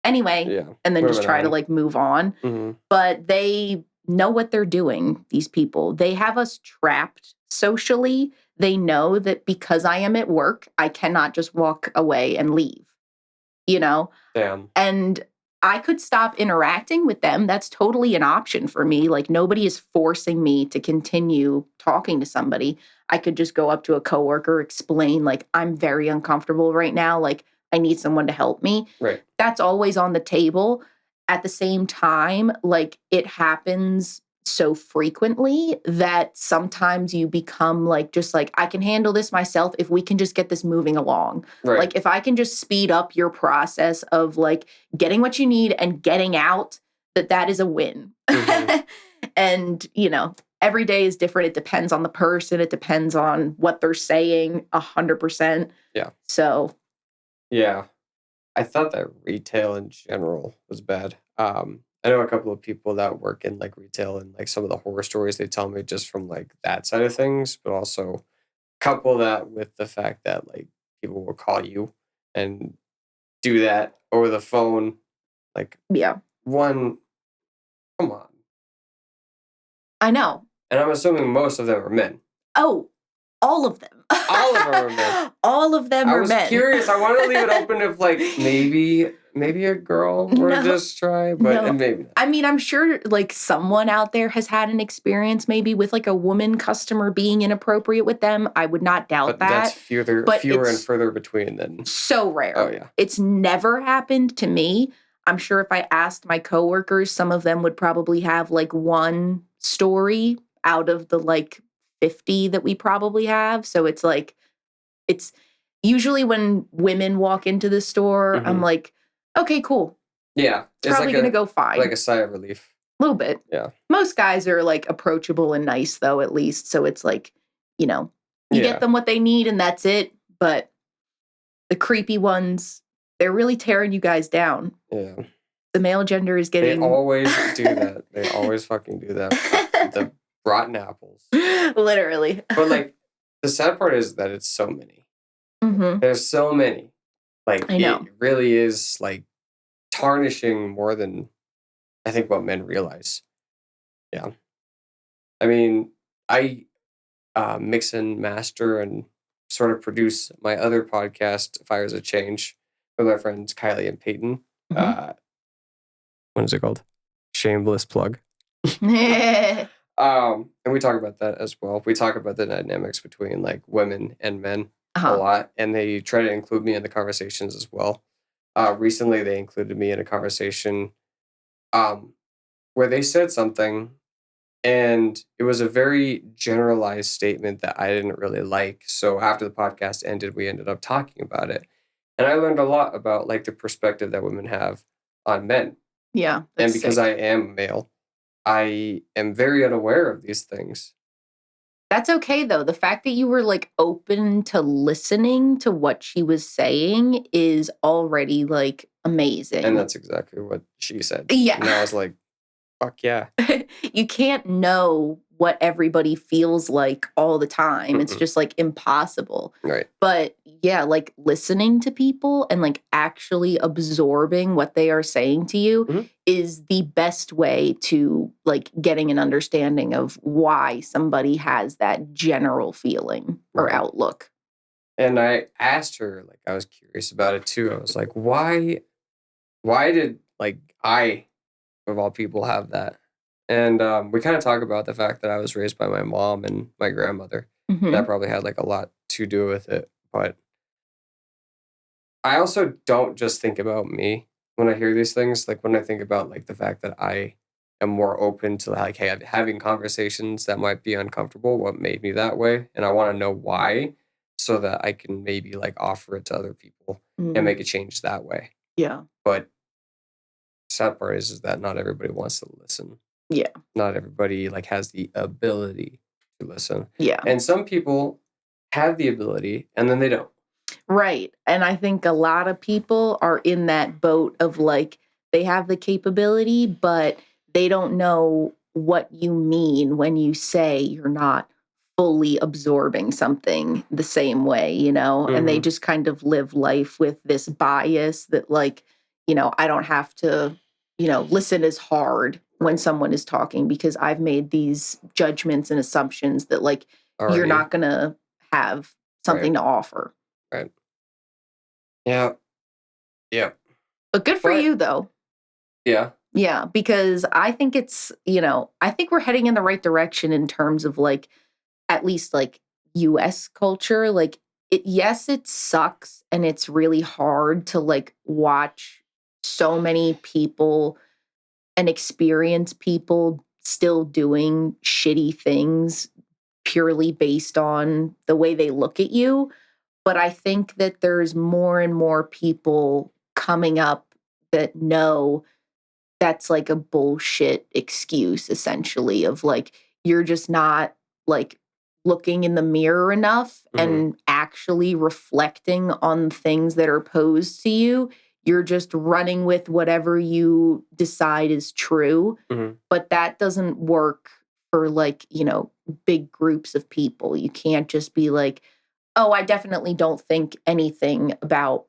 Anyway, and then just try to like move on. But they know what they're doing, these people. They have us trapped socially. They know that because I am at work, I cannot just walk away and leave. You know? Damn. And I could stop interacting with them. That's totally an option for me. Like nobody is forcing me to continue talking to somebody. I could just go up to a coworker, explain like I'm very uncomfortable right now. Like I need someone to help me. Right. That's always on the table. At the same time, like it happens so frequently that sometimes you become like, just like, I can handle this myself if we can just get this moving along. Right. Like if I can just speed up your process of like getting what you need and getting out, that is a win. And, you know, every day is different. It depends on the person. It depends on what they're saying 100%. Yeah. So. Yeah. I thought that retail in general was bad. I know a couple of people that work in like retail and like some of the horror stories they tell me just from like that side of things, but also couple that with the fact that like people will call you and do that over the phone. Like, come on. I know. And I'm assuming most of them are men. Oh, all of them. All of them are men. All of them are men. I was curious. I wanted to leave it open if like maybe a girl were to just try, but maybe not. I mean, I'm sure like someone out there has had an experience maybe with like a woman customer being inappropriate with them. I would not doubt that. That's fewer and further between than. So rare. Oh yeah. It's never happened to me. I'm sure if I asked my coworkers, some of them would probably have like one story out of the like 50 that we probably have. So it's like, it's usually when women walk into the store, I'm like, okay, cool. Yeah. It's probably going to go fine. Like a sigh of relief. A little bit. Yeah. Most guys are like approachable and nice though, at least. So it's like, you know, you get them what they need and that's it. But the creepy ones, they're really tearing you guys down. Yeah. The male gender is getting. They always do that. They always fucking do that. The rotten apples. Literally. But like, the sad part is that it's so many. There's so many. Like, I know. It really is like tarnishing more than I think what men realize. Yeah. I mean, I mix and master and sort of produce my other podcast, Fires of Change, with my friends Kylie and Peyton. What is it called? Shameless plug. And we talk about that as well. We talk about the dynamics between like women and men a lot, and they try to include me in the conversations as well. Recently, they included me in a conversation where they said something and it was a very generalized statement that I didn't really like. So after the podcast ended, we ended up talking about it. And I learned a lot about like the perspective that women have on men. Yeah, And that's because I sick. am male, I am very unaware of these things. That's okay though. The fact that you were like open to listening to what she was saying is already like And amazing. that's exactly what she said. Yeah. And I was like, fuck yeah. You can't know what everybody feels like all the time. It's Mm-mm. just like impossible. Right. But yeah, like listening to people and like actually absorbing what they are saying to you Mhm. is the best way to like getting an understanding of why somebody has that general feeling or Right. outlook. And I asked her, like, I was curious about it too. I was like, why did like I of all people have that? And we kind of talk about the fact that I was raised by my mom and my grandmother. That Hmm. probably had like a lot to do with it. But I also don't just think about me when I hear these things. Like when I think about like the fact that I am more open to like hey, having conversations that might be uncomfortable, what made me that way, and I want to know why, so that I can maybe like offer it to other people and Hmm. make a change that way. Yeah. But sad part is that not everybody wants to listen. Yeah. Not everybody like has the ability to listen, Yeah. and some people have the ability and then they don't. Right. And I think a lot of people are in that boat of like, they have the capability, but they don't know what you mean when you say you're not fully absorbing something the same way, you know? And they Hmm. just kind of live life with this bias that, like, I don't have to, listen as hard when Right. someone is talking because I've made these judgments and assumptions that, like, you're Already. not going to have Right. something to offer. Right. Yeah. Yeah. But good for But you, though. yeah. Yeah, because I think I think we're heading in the right direction in terms of like, at least like US culture. Like, yes, it sucks and it's really hard to like watch so many people and experience people still doing shitty things purely based on the way they look at you. But I think that there's more and more people coming up that know that's like a bullshit excuse essentially of like you're just not like looking in the mirror enough Hmm. and actually reflecting on things that are posed to you. You're just running with whatever you decide is true, Hmm. but that doesn't work for like, big groups of people. You can't just be like, "Oh, I definitely don't think anything about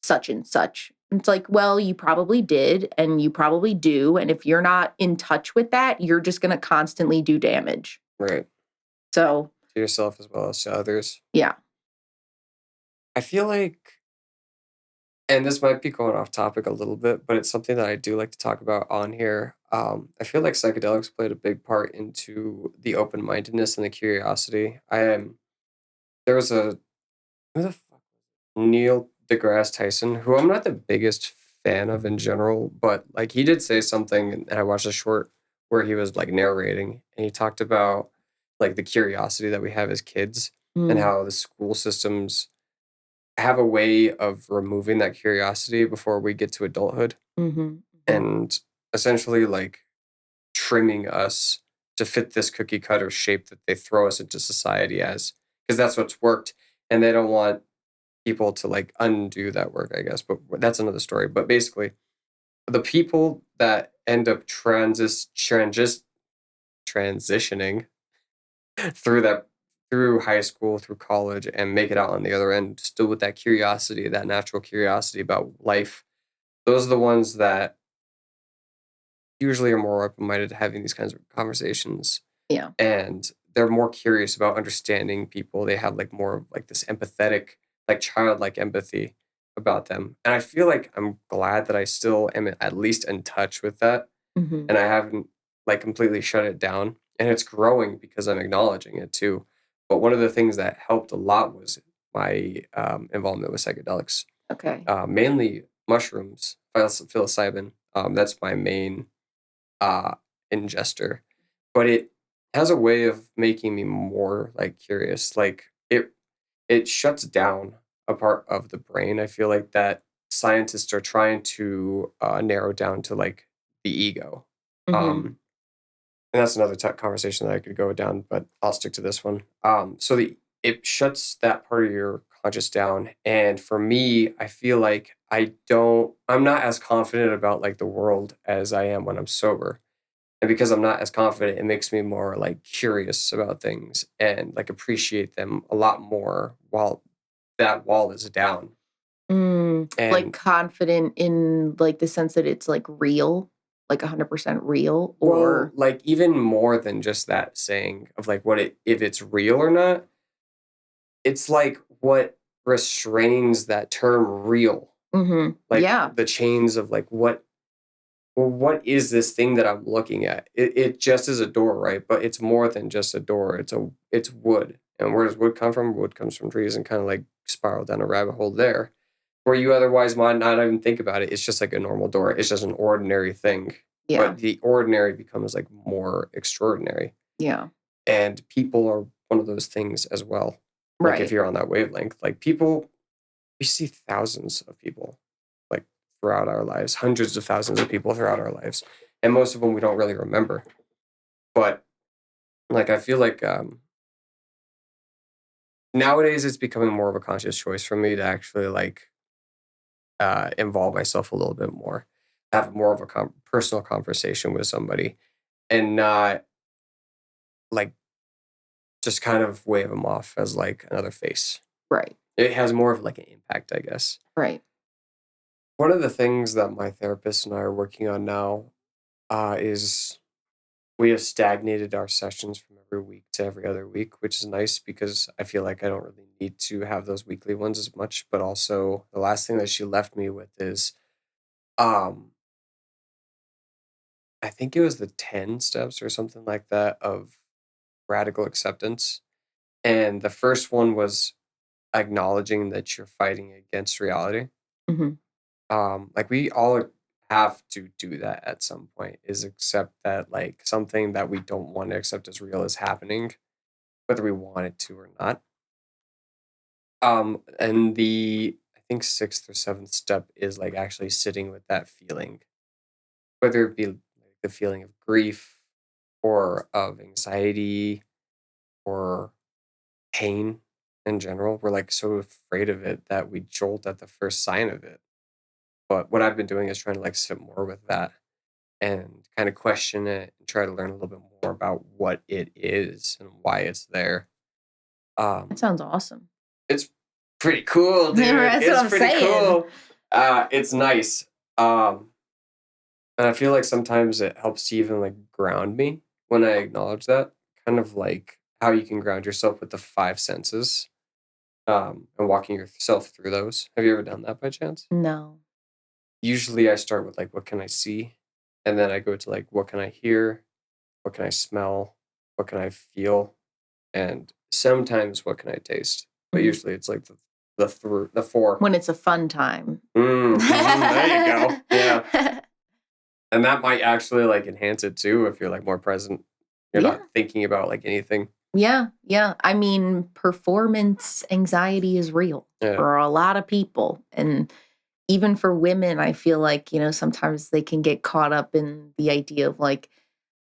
such and such." It's like, well, you probably did and you probably do. And if you're not in touch with that, you're just going to constantly do damage. Right. So, To yourself as well as to others. yeah. I feel like, and this might be going off topic a little bit, but it's something that I do like to talk about on here. I feel like psychedelics played a big part into the open mindedness and the curiosity. I am there was a who the fuck Neil deGrasse Tyson, who I'm not the biggest fan of in general, but like he did say something, and I watched a short where he was like narrating, and he talked about like the curiosity that we have as kids and Mm, how the school systems have a way of removing that curiosity before we get to adulthood hmm. Hmm. and essentially like trimming us to fit this cookie cutter shape that they throw us into society as because that's what's worked and they don't want people to like undo that work, I guess. But that's another story. But basically, the people that end up transitioning through that through high school, through college, and make it out on the other end, still with that curiosity, that natural curiosity about life. Those are the ones that usually are more open minded to having these kinds of conversations, Yeah. and they're more curious about understanding people. They have like more of like this empathetic, like childlike empathy about them. And I feel like I'm glad that I still am at least in touch with that Hmm. and I haven't like completely shut it down. And it's growing because I'm acknowledging it too. But one of the things that helped a lot was my involvement with psychedelics, Okay. mainly mushrooms, psilocybin. That's my main ingester, but it has a way of making me more like curious. Like it shuts down a part of the brain. I feel like that scientists are trying to narrow down to like the ego. Hmm. Um, and that's another conversation that I could go down, but I'll stick to this one. So it shuts that part of your conscious down, and for me, I feel like I'm not as confident about like the world as I am when I'm sober, and because I'm not as confident, it makes me more like curious about things and like appreciate them a lot more while that wall is down. Like And confident in like the sense that it's like real, like 100% real, well, or like even more than just that saying of like what it if it's real or not, it's like what restrains that term real. Like yeah, the chains of like what is this thing that I'm looking at? It just is a door, right? But it's more than just a door. It's wood. And where does wood come from? Wood comes from trees and kind of like spiral down a rabbit hole there. Where you otherwise might not even think about it. It's just like a normal door. It's just an ordinary thing. yeah, But the ordinary becomes like more extraordinary. yeah, And people are one of those things as well. Like if right. you're on that wavelength, like people, we see thousands of people like throughout our lives, hundreds of thousands of people throughout our lives. And most of them we don't really remember. But like I feel like nowadays it's becoming more of a conscious choice for me to actually like involve myself a little bit more, have more of a personal conversation with somebody, and not like just kind of wave them off as like another face. Right, It has more of like an impact, I guess. right. One of the things that my therapist and I are working on now is we have stagnated our sessions from every week to every other week, which is nice because I feel like I don't really need to have those weekly ones as much. But also, the last thing that she left me with is um, I think it was the 10 steps or something like that of radical acceptance. And the first one was acknowledging that you're fighting against reality. Hmm. Like we all have to do that at some point is accept that like something that we don't want to accept as real is happening, whether we want it to or not. And the I think sixth or seventh step is like actually sitting with that feeling, whether it be like the feeling of grief or of anxiety or pain in general. We're like so afraid of it that we jolt at the first sign of it. But what I've been doing is trying to like sit more with that and kind of question it and try to learn a little bit more about what it is and why it's there. That Um, sounds awesome. it's pretty cool, dude. That's what It's I'm pretty saying. cool. It's nice. And I feel like sometimes it helps to even like ground me when I acknowledge that. Kind of like how you can ground yourself with the five senses, and walking yourself through those. Have you ever done that by chance? No. Usually I start with like, what can I see? And then I go to like, what can I hear? What can I smell? What can I feel? And sometimes what can I taste? But Mhm. usually it's like the four. When it's a fun time. There you go. Yeah. And that might actually like enhance it too if you're like more present. You're Yeah. not thinking about like anything. Yeah. Yeah. I mean, performance anxiety is real Yeah. for a lot of people. And even for women, I feel like, sometimes they can get caught up in the idea of like,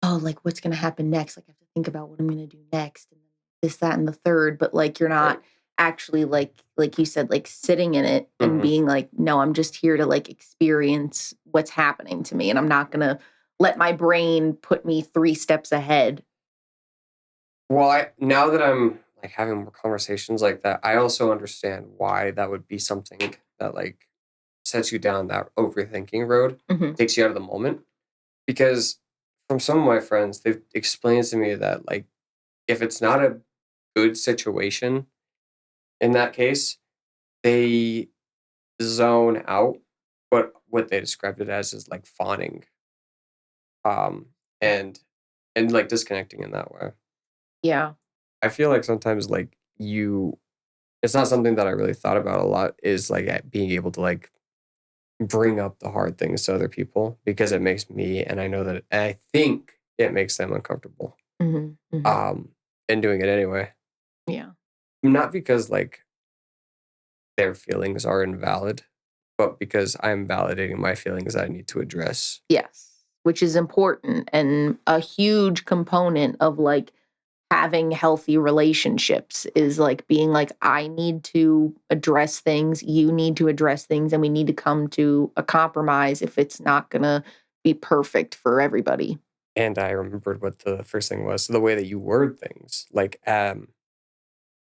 oh, like what's going to happen next? Like I have to think about what I'm going to do next and this, that, and the third. But like you're Right. not actually like you said, like sitting in it and Hmm. being like, no, I'm just here to like experience what's happening to me. And I'm not going to let my brain put me 3 steps ahead. Well, now that I'm like having more conversations like that, I also understand why that would be something that like sets you down that overthinking road, Hmm. takes you out of the moment. Because from some of my friends, they've explained to me that like if it's not a good situation in that case, they zone out. But what they described it as is like fawning, um, and like disconnecting in that way. Yeah. I feel like sometimes like it's not something that I really thought about a lot. Is like being able to like bring up the hard things to other people because it makes me, and I know that I think it makes them uncomfortable. Mhm. Mhm. And doing it anyway. Yeah. Not because like their feelings are invalid, but because I'm validating my feelings I need to address. Yes. Which is important and a huge component of like having healthy relationships is like being like, I need to address things, you need to address things, and we need to come to a compromise if it's not going to be perfect for everybody. And I remembered what the first thing was. So the way that you word things. Like I'm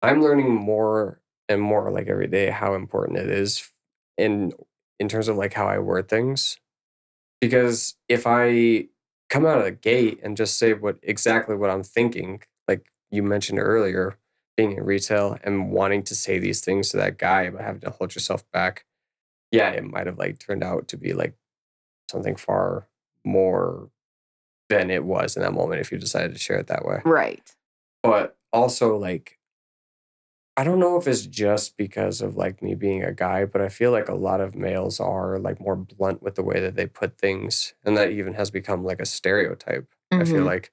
learning more and more like every day how important it is in in terms of like how I word things. Because if I come out of the gate and just say exactly what I'm thinking, like you mentioned earlier, being in retail and wanting to say these things to that guy but having to hold yourself back, yeah, it might have like turned out to be like something far more than it was in that moment if you decided to share it that way. Right. But also like I don't know if it's just because of like me being a guy, but I feel like a lot of males are like more blunt with the way that they put things, and that even has become like a stereotype. I feel Hmm. like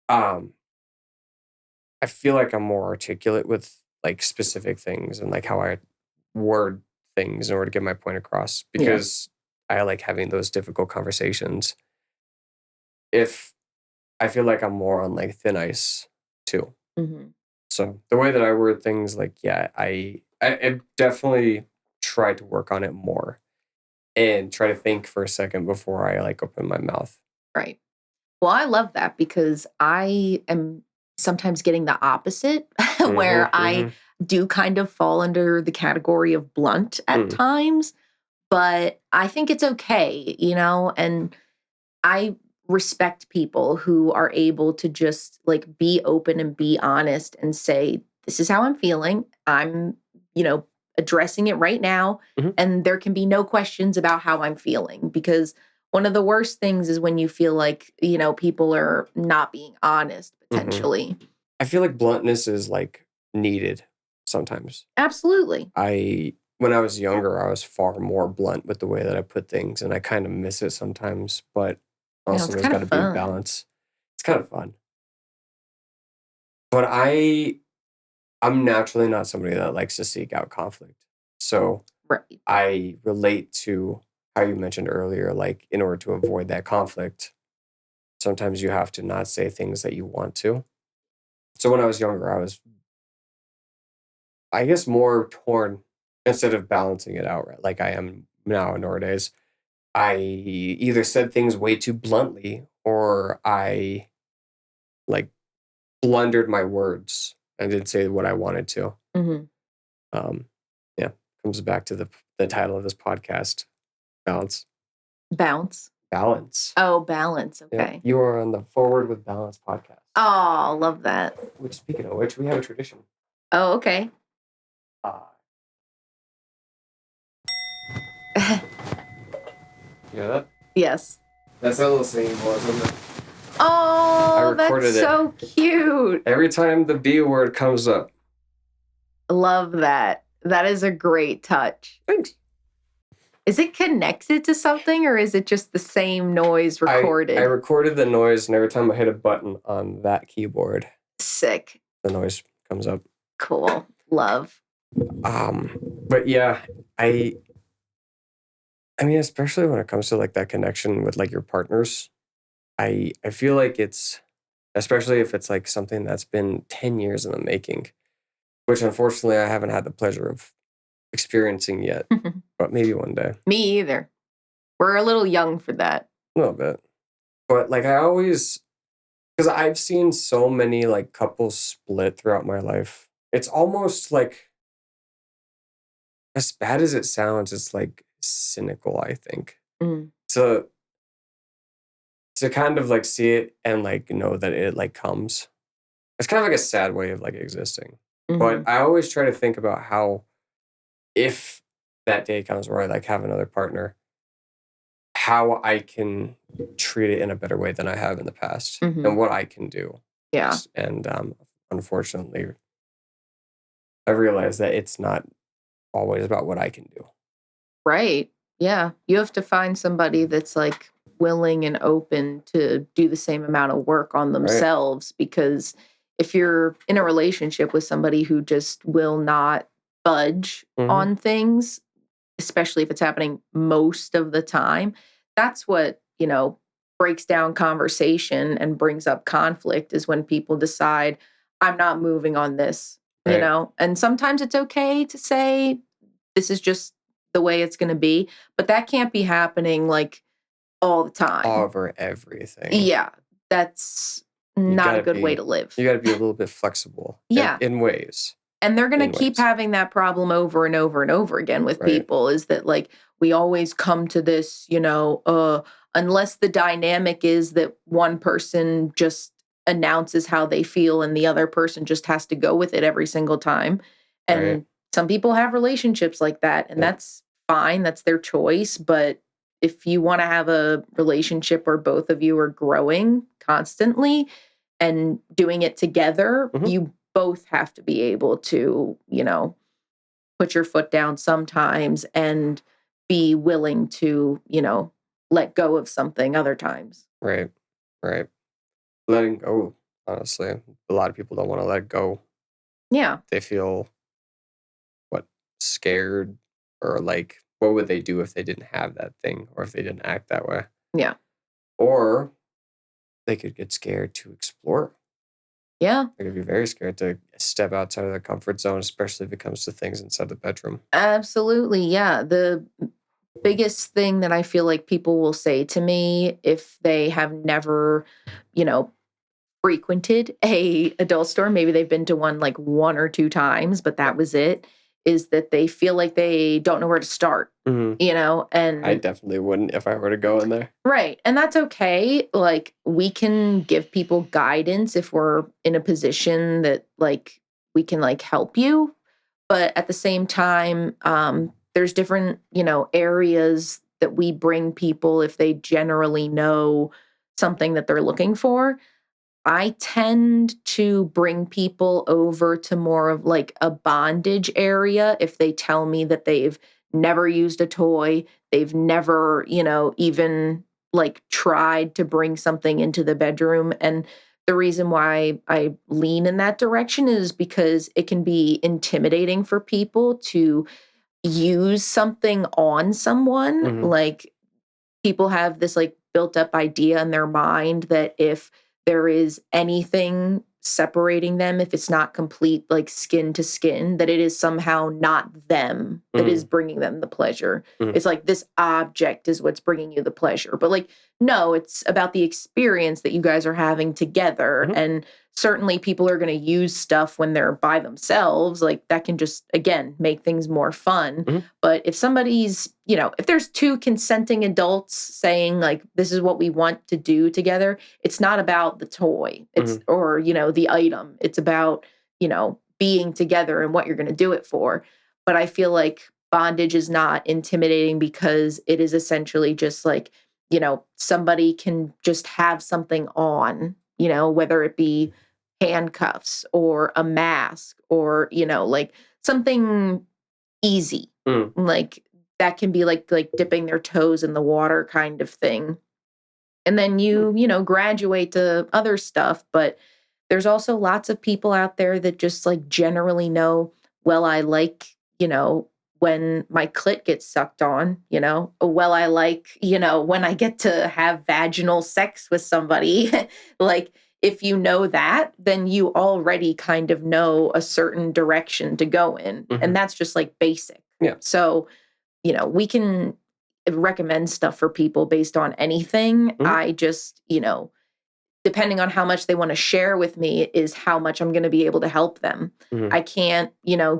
um I feel like I'm more articulate with like specific things and like how I word things in order to get my point across Yeah. because I like having those difficult conversations. If I feel like I'm more on like thin ice too. Hmm. So the way that I word things, like, yeah, I definitely try to work on it more and try to think for a second before I like open my mouth. Right. Well, I love that because I am sometimes getting the opposite, where Mm-hmm, I mm-hmm, do kind of fall under the category of blunt at mm, times, but I think it's okay, and I respect people who are able to just like be open and be honest and say, this is how I'm feeling. I'm, addressing it right now. mhm, And there can be no questions about how I'm feeling because one of the worst things is when you feel like, people are not being honest mhm. potentially. I feel like bluntness is like needed sometimes. Absolutely. When I was younger, I was far more blunt with the way that I put things, and I kind of miss it sometimes. But also, It's there's kind got of to be a fun. balance. It's kind of fun, but I'm naturally not somebody that likes to seek out conflict. So Right. I relate to how you mentioned earlier, like in order to avoid that conflict, sometimes you have to not say things that you want to. So when I was younger, I was, I guess, more torn instead of balancing it out, right? Like I am now nowadays. I either said things way too bluntly or I like blundered my words and didn't say what I wanted to. Hmm. Um, yeah, comes back to the title of this podcast, balance. Bounce. Balance. Oh, balance. Yeah, Okay. you are on the Forward with Balance podcast. Oh, love that. Which, speaking of which, we have a tradition. Oh, okay. Uh, you hear that? Yes. That's a little singing board, isn't it? I Oh, that's recorded it. so cute. Every time the B word comes up. Love that. That is a great touch. Thanks. Is it connected to something or is it just the same noise I recorded? recorded the noise, and every time I hit a button on that keyboard, Sick. the noise comes up. Cool. Love. Um, but yeah, I I mean, especially when it comes to like that connection with like your partners, I feel like it's especially if it's like something that's been 10 years in the making, which unfortunately I haven't had the pleasure of experiencing yet, but maybe one day. Me either. We're a little young for that. A little bit. But like I always because I've seen so many like couples split throughout my life. It's almost like as bad as it sounds, it's like cynical, I think. Mm, To to kind of like see it and like know that it like comes. It's kind of like a sad way of like existing. But mhm. I always try to think about how if that day comes where I like have another partner, how I can treat it in a better way than I have in the past and Mhm. what I can do. Yeah. And unfortunately, I realized that it's not always about what I can do. Right. Yeah. You have to find somebody that's like willing and open to do the same amount of work on Right. themselves. Because if you're in a relationship with somebody who just will not budge Hmm. on things, especially if it's happening most of the time, that's what, breaks down conversation and brings up conflict is when people decide, I'm not moving on this, Right. and sometimes it's okay to say, this is just the way it's going to be, but that can't be happening like all the time. Over everything. Yeah, that's You not a gotta good way be. to live. You gotta be a little bit flexible. Yeah. In ways. And they're going to In keep ways. having that problem over and over and over again with Right. people is that like we always come to this, unless the dynamic is that one person just announces how they feel and the other person just has to go with it every single time. Right. And some people have relationships like that, and Yep. that's fine. That's their choice. But if you want to have a relationship where both of you are growing constantly and doing it together, Mhm. you both have to be able to, put your foot down sometimes and be willing to, let go of something other times. Right. Right. Letting go, honestly. A lot of people don't want to let go. Yeah. They feel scared, or like, what would they do if they didn't have that thing, or if they didn't act that way? Yeah. Or they could get scared to explore. Yeah. They could be very scared to step outside of their comfort zone, especially if it comes to things inside the bedroom. Absolutely. Yeah. The biggest thing that I feel like people will say to me if they have never, you know, frequented a adult store, maybe they've been to one like one or two times, but that was it, is that they feel like they don't know where to start, Mhm. and I definitely wouldn't if I were to go in there. right. And that's okay. Like we can give people guidance if we're in a position that like we can like help you. But at the same time, there's different, areas that we bring people if they generally know something that they're looking for. I tend to bring people over to more of like a bondage area if they tell me that they've never used a toy, they've never, even like tried to bring something into the bedroom. And the reason why I lean in that direction is because it can be intimidating for people to use something on someone. Mhm. Like people have this like built up idea in their mind that if there is anything separating them, if it's not complete like skin to skin, that it is somehow not them that is Mhm. bringing them the pleasure. Mhm. It's like this object is what's bringing you the pleasure. But like, no, it's about the experience that you guys are having together. Mhm. And certainly people are going to use stuff when they're by themselves. Like that can just, again, make things more fun. Mhm. But if somebody's, if there's two consenting adults saying like, this is what we want to do together, it's not about the toy. It's, Mhm. or, the item. It's about, being together and what you're going to do it for. But I feel like bondage is not intimidating because it is essentially just like, somebody can just have something on, whether it be handcuffs or a mask or, like something easy. Mm. Like that can be like dipping their toes in the water kind of thing. And then you graduate to other stuff, but there's also lots of people out there that just like generally know, well, I like, when my clit gets sucked on, well, I like, when I get to have vaginal sex with somebody. Like if you know that, then you already kind of know a certain direction to go in. Mhm. And that's just like basic. Yeah. So, we can recommend stuff for people based on anything. Mhm. I just, depending on how much they want to share with me is how much I'm going to be able to help them. Mhm. I can't,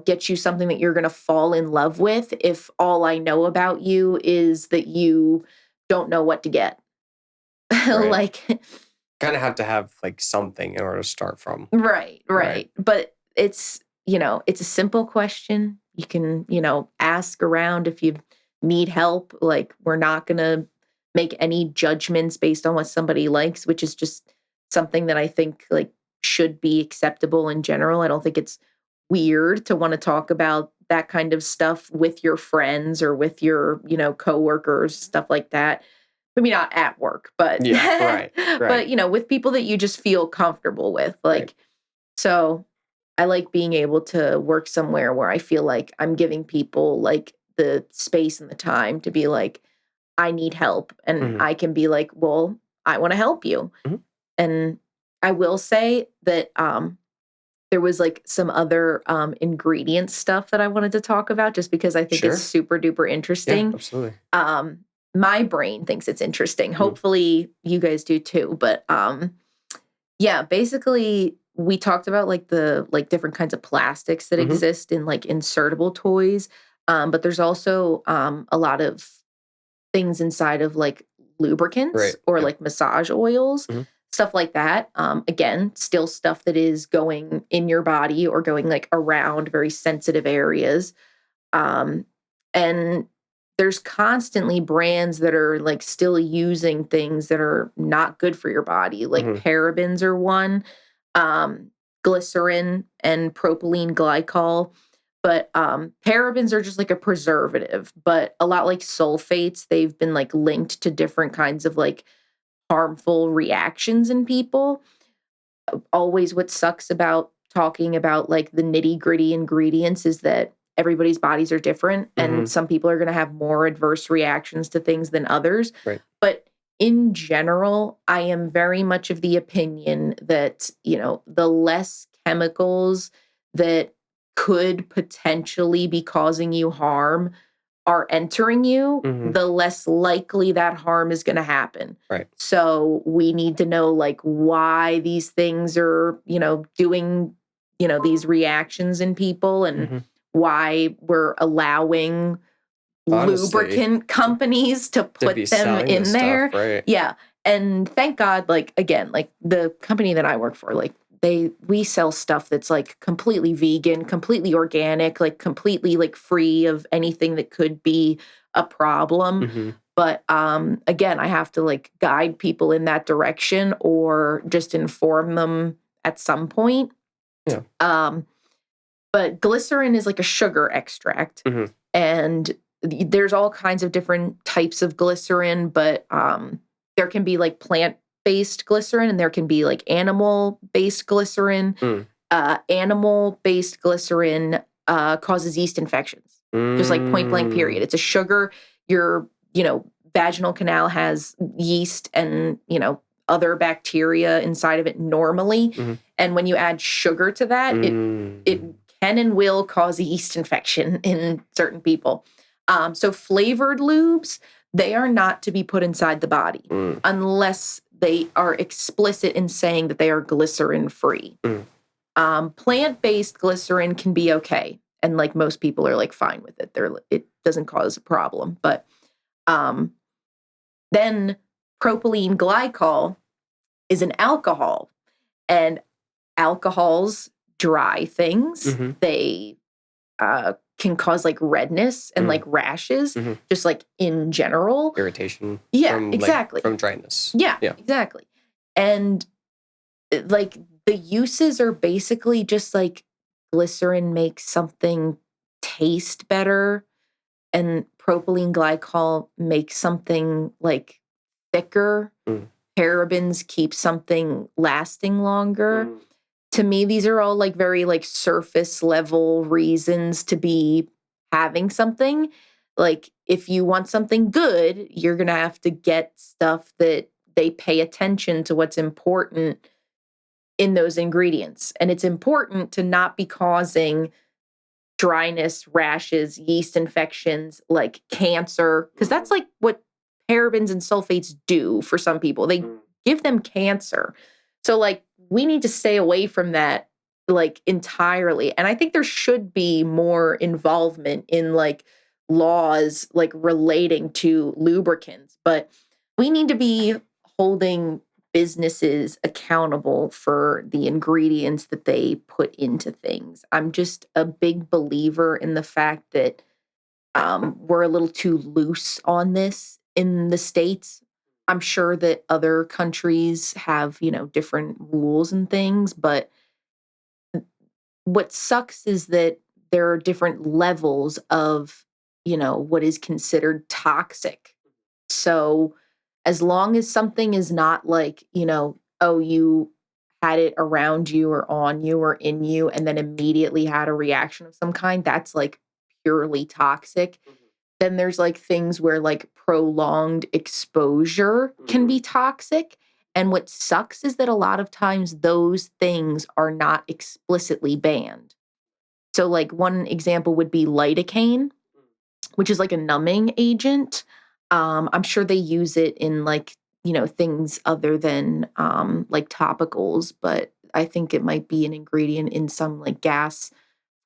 get you something that you're going to fall in love with if all I know about you is that you don't know what to get. Right. Like Kind of have to have like something in order to start from. right. But it's a simple question. You can, ask around if you need help. Like we're not going to make any judgments based on what somebody likes, which is just something that I think like should be acceptable in general. I don't think it's weird to want to talk about that kind of stuff with your friends or with your, coworkers, stuff like that. maybe not at work, but Yeah, right, but right, with people that you just feel comfortable with. right. So I like being able to work somewhere where I feel like I'm giving people like the space and the time to be like, I need help. And Mhm, I can be like, well, I want to help you. mhm. And I will say that there was like some other ingredient stuff that I wanted to talk about just because I think it's Sure. super duper Yeah, interesting. absolutely. Um, my brain thinks it's interesting. Mhm, Hopefully you guys do too. But yeah, basically we talked about like the like different kinds of plastics that mhm. exist in like insertable toys. But there's also a lot of things inside of like lubricants Right, or yeah. like massage oils, Mhm, stuff like that. Again, still stuff that is going in your body or going like around very sensitive areas. Um, and there's constantly brands that are like still using things that are not good for your body, like mhm. parabens are one, um, glycerin and propylene glycol. But parabens are just like a preservative, but a lot like sulfates, they've been like linked to different kinds of like harmful reactions in people. Always what sucks about talking about like the nitty-gritty ingredients is that everybody's bodies are different and Mhm. some people are going to have more adverse reactions to things than others. Right. But in general, I am very much of the opinion that, the less chemicals that could potentially be causing you harm are entering you, Mhm. the less likely that harm is going to happen. Right. So we need to know like why these things are, doing, these reactions in people and Mhm. why we're allowing Honestly, lubricant companies to to be put them selling this in stuff, there. right? Yeah. And thank God, like again, like the company that I work for, like we sell stuff that's like completely vegan, completely organic, like completely like free of anything that could be a problem. Mhm. But again, I have to like guide people in that direction or just inform them at some point. Yeah. Um, but glycerin is like a sugar extract, Mhm. and there's all kinds of different types of glycerin, but there can be like plant-based glycerin and there can be like animal-based glycerin. Mm. Animal-based glycerin causes yeast infections, just like point blank period. Mm. It's a sugar. Your, vaginal canal has yeast and, other bacteria inside of it normally. Mhm. And when you add sugar to that, it Mm. can and will cause a yeast infection in certain people. So flavored lubes, they are not to be put inside the body Mm. unless they are explicit in saying that they are glycerin free. Mm. Plant-based glycerin can be okay, and like most people are like fine with it. It doesn't cause a problem. But um, then propylene glycol is an alcohol, and alcohols dry things. Mhm. They can cause like redness and Mm. like rashes, Mhm. just like in general. Irritation Yeah, from exactly. from dryness. Yeah, Yeah. exactly. And like the uses are basically just like glycerin makes something taste better, and propylene glycol makes something like thicker. Mm. Parabens keep something lasting longer. Mm. To me, these are all like very like surface level reasons to be having something. Like if you want something good, you're going to have to get stuff that they pay attention to what's important in those ingredients. And it's important to not be causing dryness, rashes, yeast infections, like cancer, because that's like what parabens and sulfates do for some people. They Mm. give them cancer. So, like, we need to stay away from that, like, entirely. And I think there should be more involvement in, like, laws, like, relating to lubricants. But we need to be holding businesses accountable for the ingredients that they put into things. I'm just a big believer in the fact that we're a little too loose on this in the States. I'm sure that other countries have, different rules and things, but what sucks is that there are different levels of, what is considered toxic. So as long as something is not like, oh, you had it around you or on you or in you and then immediately had a reaction of some kind, that's like purely toxic. Then there's like things where like prolonged exposure can be toxic. And what sucks is that a lot of times those things are not explicitly banned. So, like, one example would be lidocaine, which is like a numbing agent. I'm sure they use it in like, things other than like topicals, but I think it might be an ingredient in some like gas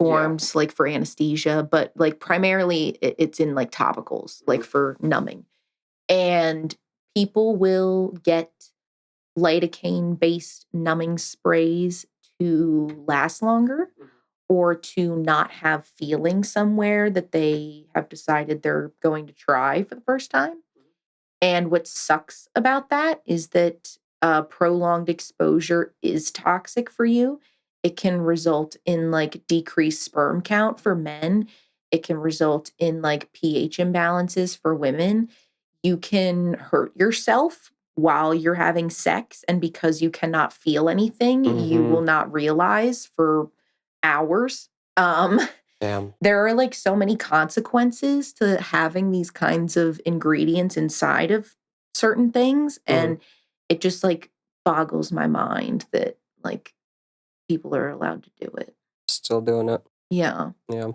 forms, like for anesthesia, but like primarily it's in like topicals, like for numbing. And people will get lidocaine based numbing sprays to last longer or to not have feeling somewhere that they have decided they're going to try for the first time. And what sucks about that is that prolonged exposure is toxic for you. It can result in like decreased sperm count for men. It can result in like pH imbalances for women. You can hurt yourself while you're having sex. And because you cannot feel anything, you will not realize for hours. Um, Damn. there are like so many consequences to having these kinds of ingredients inside of certain things. And it just like boggles my mind that like people are allowed to do it. Still doing it. Yeah. Yeah.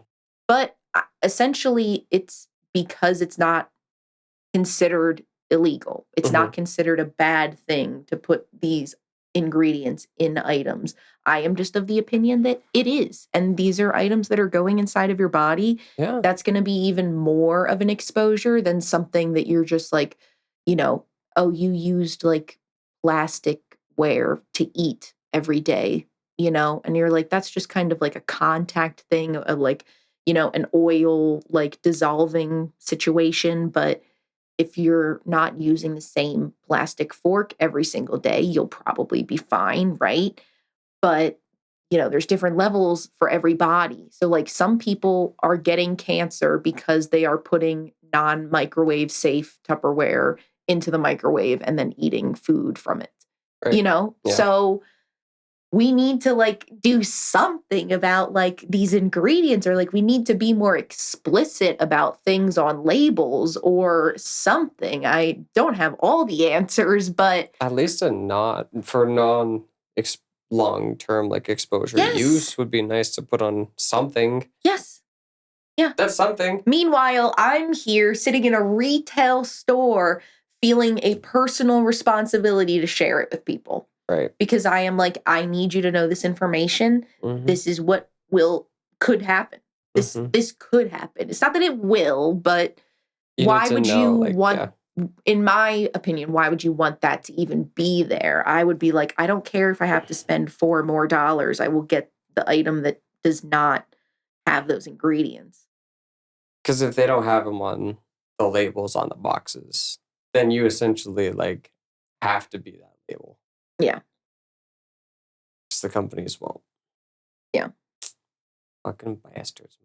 But essentially, it's because it's not considered illegal. It's not considered a bad thing to put these ingredients in items. I am just of the opinion that it is. And these are items that are going inside of your body. Yeah. That's going to be even more of an exposure than something that you're just like, oh, you used like plasticware to eat every day, and you're like, that's just kind of like a contact thing of like, an oil like dissolving situation. But if you're not using the same plastic fork every single day, you'll probably be fine, right? But, there's different levels for every body. So, like, some people are getting cancer because they are putting non microwave safe Tupperware into the microwave and then eating food from it, Right. Yeah. So, we need to like do something about like these ingredients, or like we need to be more explicit about things on labels or something. I don't have all the answers, but at least a not for long term like exposure use would be nice to put on something. Yes. Yeah. That's something. Meanwhile, I'm here sitting in a retail store feeling a personal responsibility to share it with people. Right. Because I am like, I need you to know this information. This is what could happen. This could happen. It's not that it will, but why would you want, in my opinion, why would you want that to even be there? I would be like, I don't care if I have to spend $4 more. I will get the item that does not have those ingredients. Because if they don't have them on the labels on the boxes, then you essentially like have to be that label. Yeah. The companies won't. Yeah. Fucking bastards,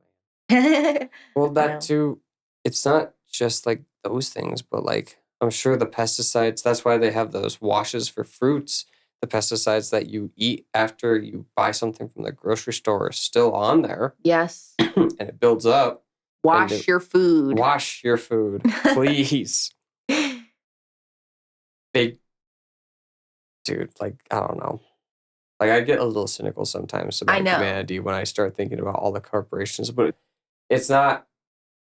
man. Well, that too, it's not just like those things, but like I'm sure the pesticides, that's why they have those washes for fruits. The pesticides that you eat after you buy something from the grocery store are still on there. Yes. And it builds up. Wash your food. Wash your food, please. Dude, like, I don't know. Like, I get a little cynical sometimes about humanity when I start thinking about all the corporations, but it's not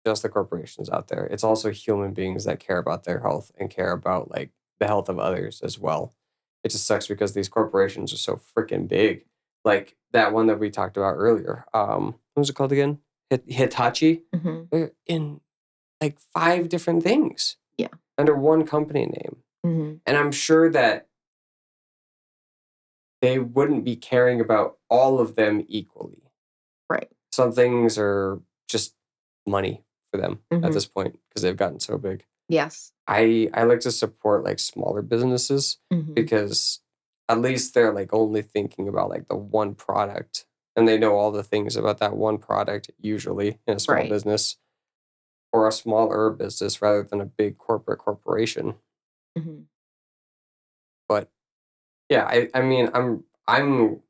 just the corporations out there. It's also human beings that care about their health and care about, like, the health of others as well. It just sucks because these corporations are so freaking big. Like, that one that we talked about earlier. What was it called again? Hitachi? They're in, like, 5 different things. Yeah. Under one company name. And I'm sure that they wouldn't be caring about all of them equally. Right. Some things are just money for them at this point because they've gotten so big. Yes. I like to support like smaller businesses because at least they're like only thinking about like the one product and they know all the things about that one product usually in a small business or a smaller business rather than a big corporation. But yeah, I mean, I'm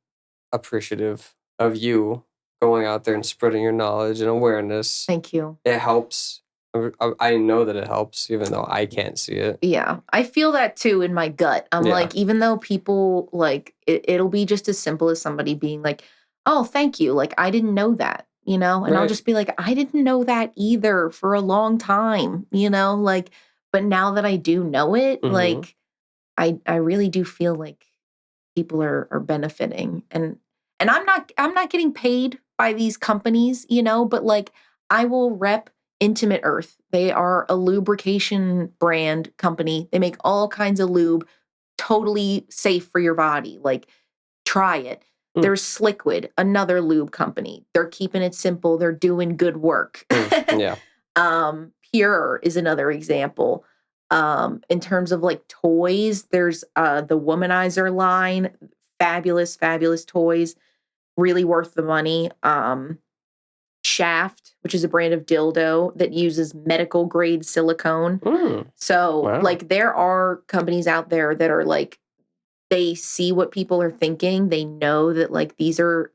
appreciative of you going out there and spreading your knowledge and awareness. Thank you. It helps. I know that it helps, even though I can't see it. Yeah, I feel that too in my gut. I'm Yeah. like, even though people like it'll be just as simple as somebody being like, "Oh, thank you." Like, I didn't know that, and I'll Right. just be like, "I didn't know that either for a long time," like, but now that I do know it, Mhm. like, I really do feel like people are benefiting, and I'm not getting paid by these companies, but like I will rep Intimate Earth. They are a lubrication brand company. They make all kinds of lube, totally safe for your body. Like, try it. Mm. There's Sliquid, another lube company. They're keeping it simple. They're doing good work. Yeah. Pure is another example. In terms of like toys, there's the Womanizer line, fabulous, fabulous toys, really worth the money. Shaft, which is a brand of dildo that uses medical grade silicone. So, Wow. like, there are companies out there that are like, they see what people are thinking. They know that, like, these are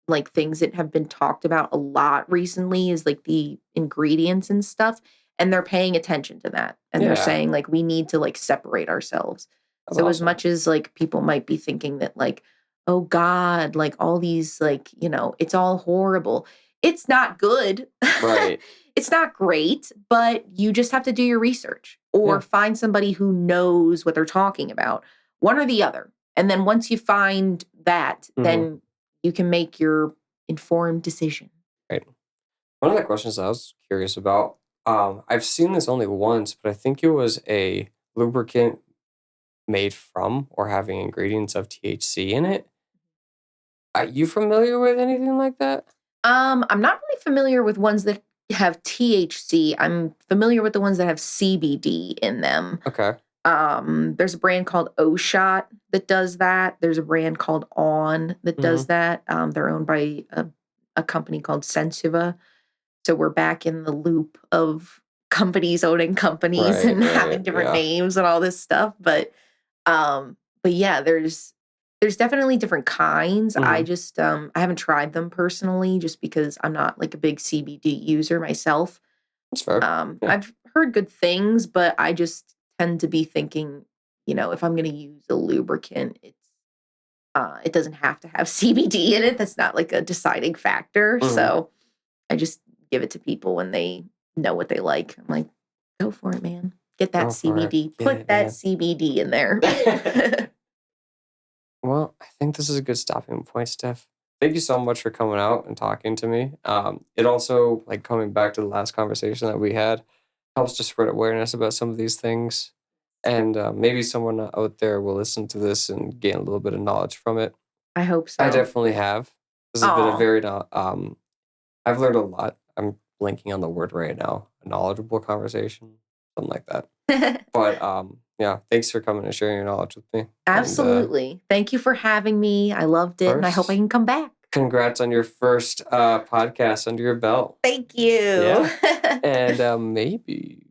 like things that have been talked about a lot recently, is like the ingredients and stuff. And they're paying attention to that. And they're Yeah. saying, like, we need to like separate ourselves. That's So, as awesome. much as like people might be thinking that, like, oh God, like all these, like, it's all horrible. It's not good. Right. It's not great, but you just have to do your research or Yeah. find somebody who knows what they're talking about, one or the other. And then once you find that, then you can make your informed decision. Right. One of the questions I was curious about, I've seen this only once, but I think it was a lubricant made from or having ingredients of THC in it. Are you familiar with anything like that? I'm not really familiar with ones that have THC. I'm familiar with the ones that have CBD in them. Okay. There's a brand called O-Shot that does that. There's a brand called On that does that. They're owned by a company called Sensiva. So we're back in the loop of companies owning companies and having different names and all this stuff. But yeah, there's definitely different kinds. I just I haven't tried them personally just because I'm not like a big CBD user myself. That's fair. Yeah. I've heard good things, but I just tend to be thinking, if I'm going to use a lubricant, it doesn't have to have CBD in it. That's not like a deciding factor. So I just give it to people when they know what they like. I'm like, go for it, man. Get that Go for it. CBD. Get Put it, that man. CBD in there. Well, I think this is a good stopping point, Steph. Thank you so much for coming out and talking to me. It also, like coming back to the last conversation that we had, helps to spread awareness about some of these things. And maybe someone out there will listen to this and gain a little bit of knowledge from it. I hope so. I definitely have. This has been a Aw. very, I've learned a lot. I'm blanking on the word right now. A knowledgeable conversation, something like that. But yeah, thanks for coming and sharing your knowledge with me. Absolutely. Thank you for having me. I loved it, and I hope I can come back. Congrats on your first podcast under your belt. Thank you. Yeah. And maybe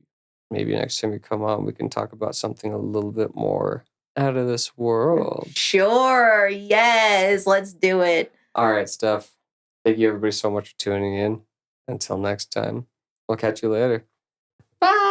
next time you come on, we can talk about something a little bit more out of this world. Sure. Yes. Let's do it. All right, Steph. Thank you, everybody, so much for tuning in. Until next time, we'll catch you later. Bye.